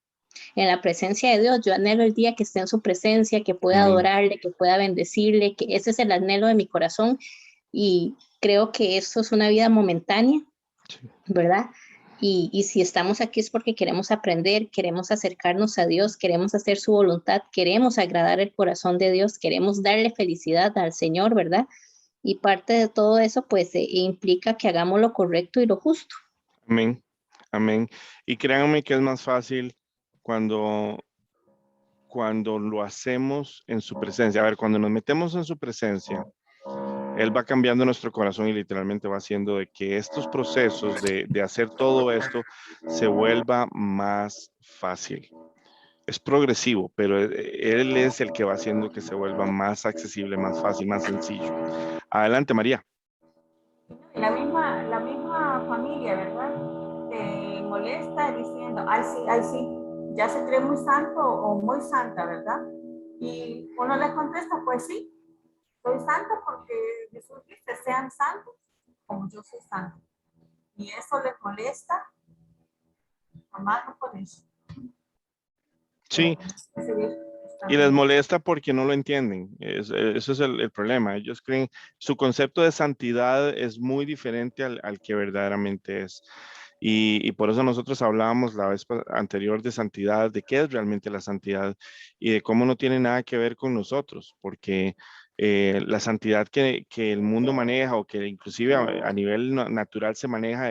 la presencia de Dios. Yo anhelo el día que esté en su presencia, que pueda adorarle, que pueda bendecirle, que ese es el anhelo de mi corazón, y creo que esto es una vida momentánea, ¿verdad? Y si estamos aquí es porque queremos aprender, queremos acercarnos a Dios, queremos hacer su voluntad, queremos agradar el corazón de Dios, queremos darle felicidad al Señor, ¿verdad? Y parte de todo eso, pues, implica que hagamos lo correcto y lo justo. Amén, amén. Y créanme que es más fácil cuando lo hacemos en su presencia. A ver, cuando nos metemos en su presencia, Él va cambiando nuestro corazón y literalmente va haciendo de que estos procesos de hacer todo esto se vuelva más fácil. Es progresivo, pero Él es el que va haciendo que se vuelva más accesible, más fácil, más sencillo. Adelante, María. La misma familia, ¿verdad?, te molesta diciendo, ay sí, ya se cree muy santo o muy santa, ¿verdad? Y uno le contesta, pues sí, soy santo porque Jesús dice, sean santos como yo soy santo. Y eso les molesta, nomás no por eso. Sí. Y les molesta porque no lo entienden. Ese es el problema. Ellos creen, su concepto de santidad es muy diferente al que verdaderamente es. Y por eso nosotros hablábamos la vez anterior de santidad, de qué es realmente la santidad y de cómo no tiene nada que ver con nosotros, porque la santidad que el mundo maneja o que inclusive a nivel natural se maneja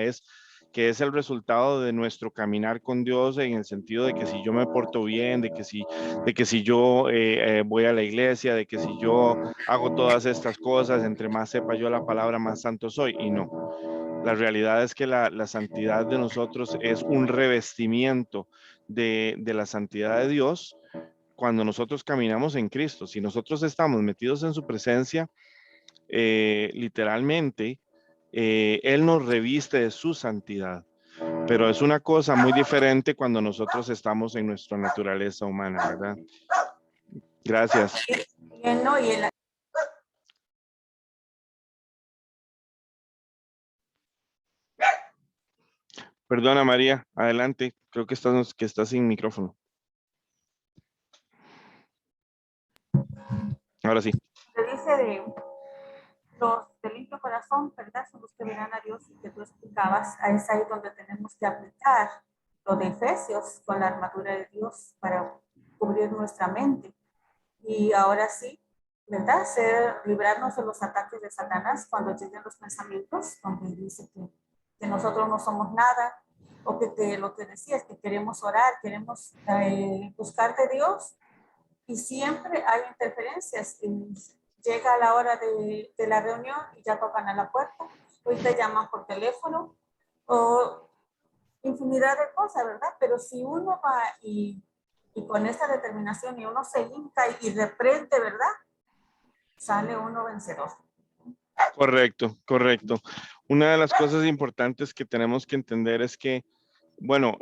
que es el resultado de nuestro caminar con Dios, en el sentido de que si yo me porto bien, de que si yo voy a la iglesia, de que si yo hago todas estas cosas, entre más sepa yo la palabra, más santo soy. Y no, la realidad es que la santidad de nosotros es un revestimiento de la santidad de Dios cuando nosotros caminamos en Cristo. Si nosotros estamos metidos en su presencia, literalmente, Él nos reviste de su santidad, pero es una cosa muy diferente cuando nosotros estamos en nuestra naturaleza humana, ¿verdad? Gracias. Perdona, María, adelante. Creo que estás sin micrófono. Ahora sí. Se dice de los de limpio corazón, ¿verdad?, son los que verán a Dios, y que tú explicabas, es ahí donde tenemos que aplicar lo de Efesios con la armadura de Dios para cubrir nuestra mente. Y ahora sí, ¿verdad?, librarnos de los ataques de Satanás cuando lleguen los pensamientos, donde dice que nosotros no somos nada, o que lo que decías, que queremos orar, queremos buscar de Dios, y siempre hay interferencias. Llega la hora de la reunión y ya tocan a la puerta, hoy te llaman por teléfono, o infinidad de cosas, ¿verdad? Pero si uno va y con esa determinación y uno se hinca y reprende, ¿verdad?, sale uno vencedor. Correcto, correcto. Una de las cosas importantes que tenemos que entender es que, bueno,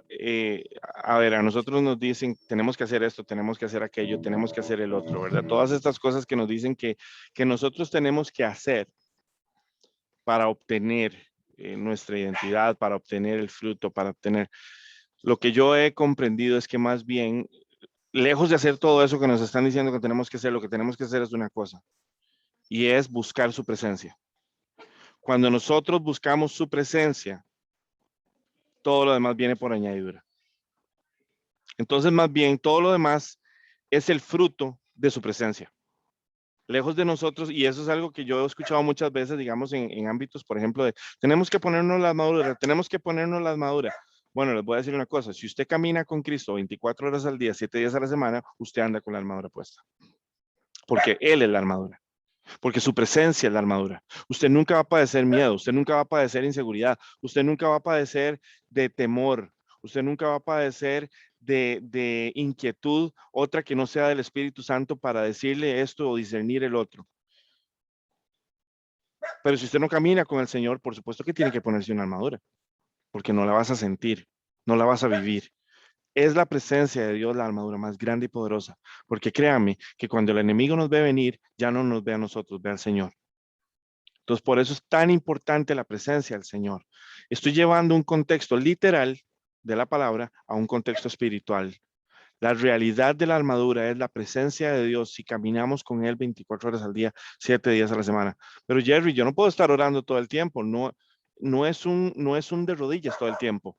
a ver, a nosotros nos dicen, tenemos que hacer esto, tenemos que hacer aquello, tenemos que hacer el otro, ¿verdad? Todas estas cosas que nos dicen que nosotros tenemos que hacer, para obtener nuestra identidad, para obtener el fruto, para obtener... Lo que yo he comprendido es que más bien, lejos de hacer todo eso que nos están diciendo que tenemos que hacer, lo que tenemos que hacer es una cosa, y es buscar su presencia. Cuando nosotros buscamos su presencia, todo lo demás viene por añadidura. Entonces, más bien, todo lo demás es el fruto de su presencia. Lejos de nosotros, y eso es algo que yo he escuchado muchas veces, digamos, en ámbitos, por ejemplo, de tenemos que ponernos la armadura, tenemos que ponernos la armadura. Bueno, les voy a decir una cosa, si usted camina con Cristo 24 horas al día, 7 días a la semana, usted anda con la armadura puesta. Porque Él es la armadura. Porque su presencia es la armadura. Usted nunca va a padecer miedo, usted nunca va a padecer inseguridad, usted nunca va a padecer de temor, usted nunca va a padecer de inquietud, otra que no sea del Espíritu Santo para decirle esto o discernir el otro. Pero si usted no camina con el Señor, por supuesto que tiene que ponerse una armadura, porque no la vas a sentir, no la vas a vivir. Es la presencia de Dios la armadura más grande y poderosa, porque créanme que cuando el enemigo nos ve venir, ya no nos ve a nosotros, ve al Señor. Entonces, por eso es tan importante la presencia del Señor. Estoy llevando un contexto literal de la palabra a un contexto espiritual. La realidad de la armadura es la presencia de Dios si caminamos con Él 24 horas al día, 7 días a la semana. Pero Jerry, yo no puedo estar orando todo el tiempo. No es un de rodillas todo el tiempo.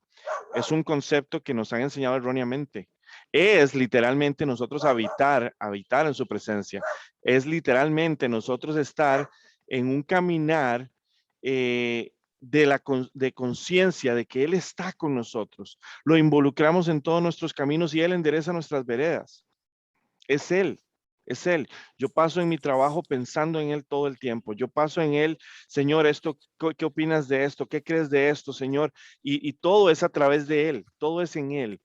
Es un concepto que nos han enseñado erróneamente. Es literalmente nosotros habitar en su presencia. Es literalmente nosotros estar en un caminar de conciencia de que Él está con nosotros. Lo involucramos en todos nuestros caminos y Él endereza nuestras veredas. Es Él. Es Él. Yo paso en mi trabajo pensando en Él todo el tiempo. Yo paso en Él, Señor, ¿qué opinas de esto? ¿Qué crees de esto, Señor? Y todo es a través de Él. Todo es en Él.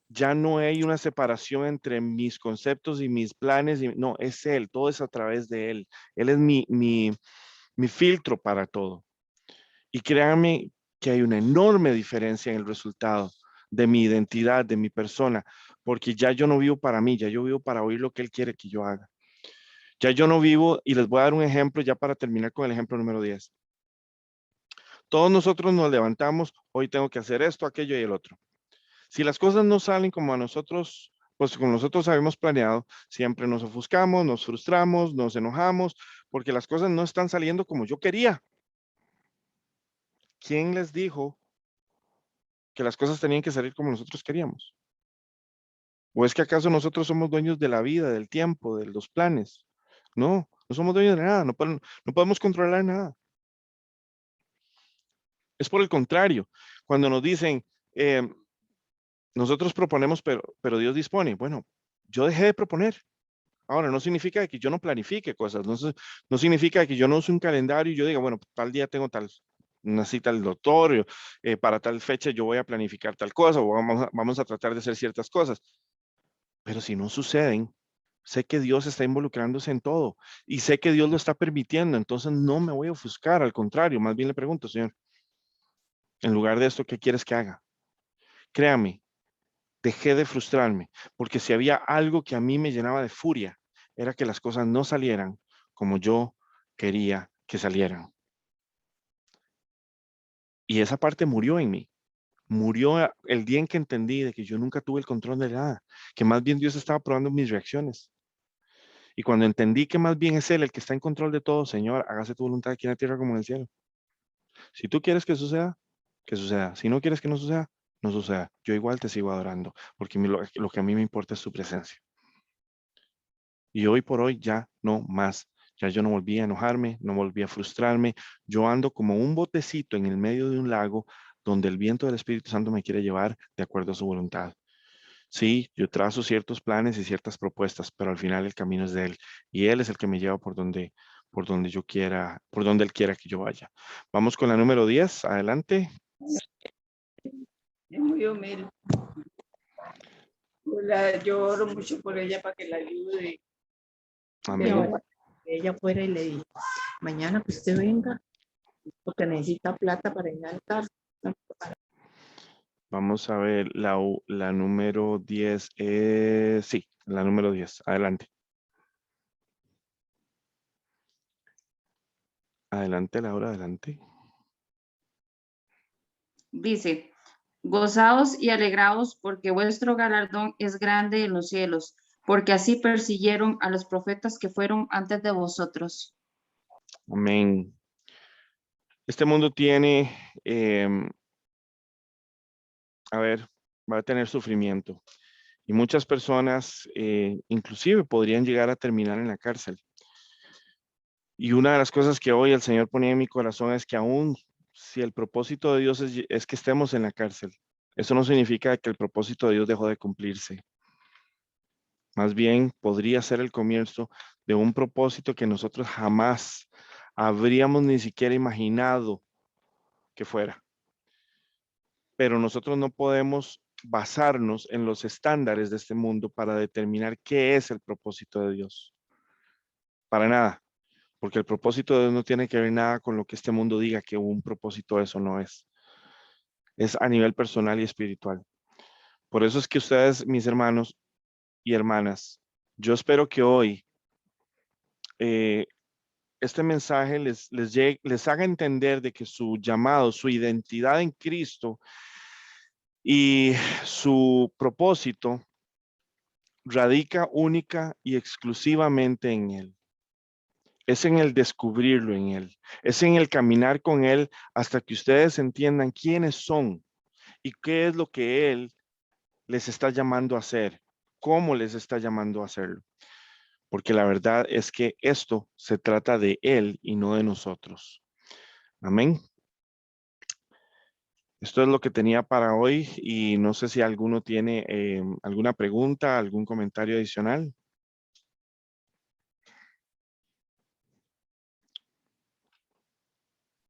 Ya no hay una separación entre mis conceptos y mis planes. No, es Él. Todo es a través de Él. Él es mi filtro para todo. Y créanme que hay una enorme diferencia en el resultado de mi identidad, de mi persona, porque ya yo no vivo para mí, ya yo vivo para oír lo que Él quiere que yo haga. Ya yo no vivo, y les voy a dar un ejemplo ya para terminar con el ejemplo número 10. Todos nosotros nos levantamos, hoy tengo que hacer esto, aquello y el otro. Si las cosas no salen como a nosotros, pues como nosotros habíamos planeado, siempre nos ofuscamos, nos frustramos, nos enojamos, porque las cosas no están saliendo como yo quería. ¿Quién les dijo que las cosas tenían que salir como nosotros queríamos? ¿O es que acaso nosotros somos dueños de la vida, del tiempo, de los planes? No, no somos dueños de nada, no podemos controlar nada. Es por el contrario, cuando nos dicen, nosotros proponemos, pero Dios dispone. Bueno, yo dejé de proponer. Ahora, no significa que yo no planifique cosas, no significa que yo no use un calendario y yo diga, bueno, tal día tengo una cita al doctor, para tal fecha yo voy a planificar tal cosa, o vamos a tratar de hacer ciertas cosas. Pero si no suceden, sé que Dios está involucrándose en todo y sé que Dios lo está permitiendo, entonces no me voy a ofuscar, al contrario, más bien le pregunto, Señor, en lugar de esto, ¿qué quieres que haga? Créame, dejé de frustrarme, porque si había algo que a mí me llenaba de furia, era que las cosas no salieran como yo quería que salieran. Y esa parte murió en mí. Murió el día en que entendí de que yo nunca tuve el control de nada, que más bien Dios estaba probando mis reacciones. Y cuando entendí que más bien es Él el que está en control de todo, Señor, hágase tu voluntad aquí en la tierra como en el cielo. Si tú quieres que suceda, que suceda. Si no quieres que no suceda, no suceda. Yo igual te sigo adorando, porque lo que a mí me importa es su presencia. Y hoy por hoy ya no más. Ya yo no volví a enojarme, no volví a frustrarme. Yo ando como un botecito en el medio de un lago donde el viento del Espíritu Santo me quiere llevar de acuerdo a su voluntad. Sí, yo trazo ciertos planes y ciertas propuestas, pero al final el camino es de Él. Y Él es el que me lleva por donde yo quiera, por donde Él quiera que yo vaya. Vamos con la número 10. Adelante. Es muy humilde. Yo oro mucho por ella para que la ayude. Amén. Ella fuera y le dijo, mañana que usted venga, porque necesita plata para ir al altar. Vamos a ver, la número 10 sí, la número 10. Adelante. Adelante, Laura, adelante. Dice, gozaos y alegraos porque vuestro galardón es grande en los cielos, porque así persiguieron a los profetas que fueron antes de vosotros. Amén. Este mundo tiene, va a tener sufrimiento. Y muchas personas inclusive podrían llegar a terminar en la cárcel. Y una de las cosas que hoy el Señor ponía en mi corazón es que aún si el propósito de Dios es que estemos en la cárcel, eso no significa que el propósito de Dios dejó de cumplirse. Más bien podría ser el comienzo de un propósito que nosotros jamás habríamos ni siquiera imaginado que fuera. Pero nosotros no podemos basarnos en los estándares de este mundo para determinar qué es el propósito de Dios. Para nada, porque el propósito de Dios no tiene que ver nada con lo que este mundo diga que un propósito eso no es. Es a nivel personal y espiritual. Por eso es que ustedes, mis hermanos y hermanas, yo espero que hoy este mensaje les haga entender de que su llamado, su identidad en Cristo y su propósito radica única y exclusivamente en Él. Es en el descubrirlo en Él. Es en el caminar con Él hasta que ustedes entiendan quiénes son y qué es lo que Él les está llamando a hacer, cómo les está llamando a hacerlo. Porque la verdad es que esto se trata de Él y no de nosotros. Amén. Esto es lo que tenía para hoy y no sé si alguno tiene alguna pregunta, algún comentario adicional.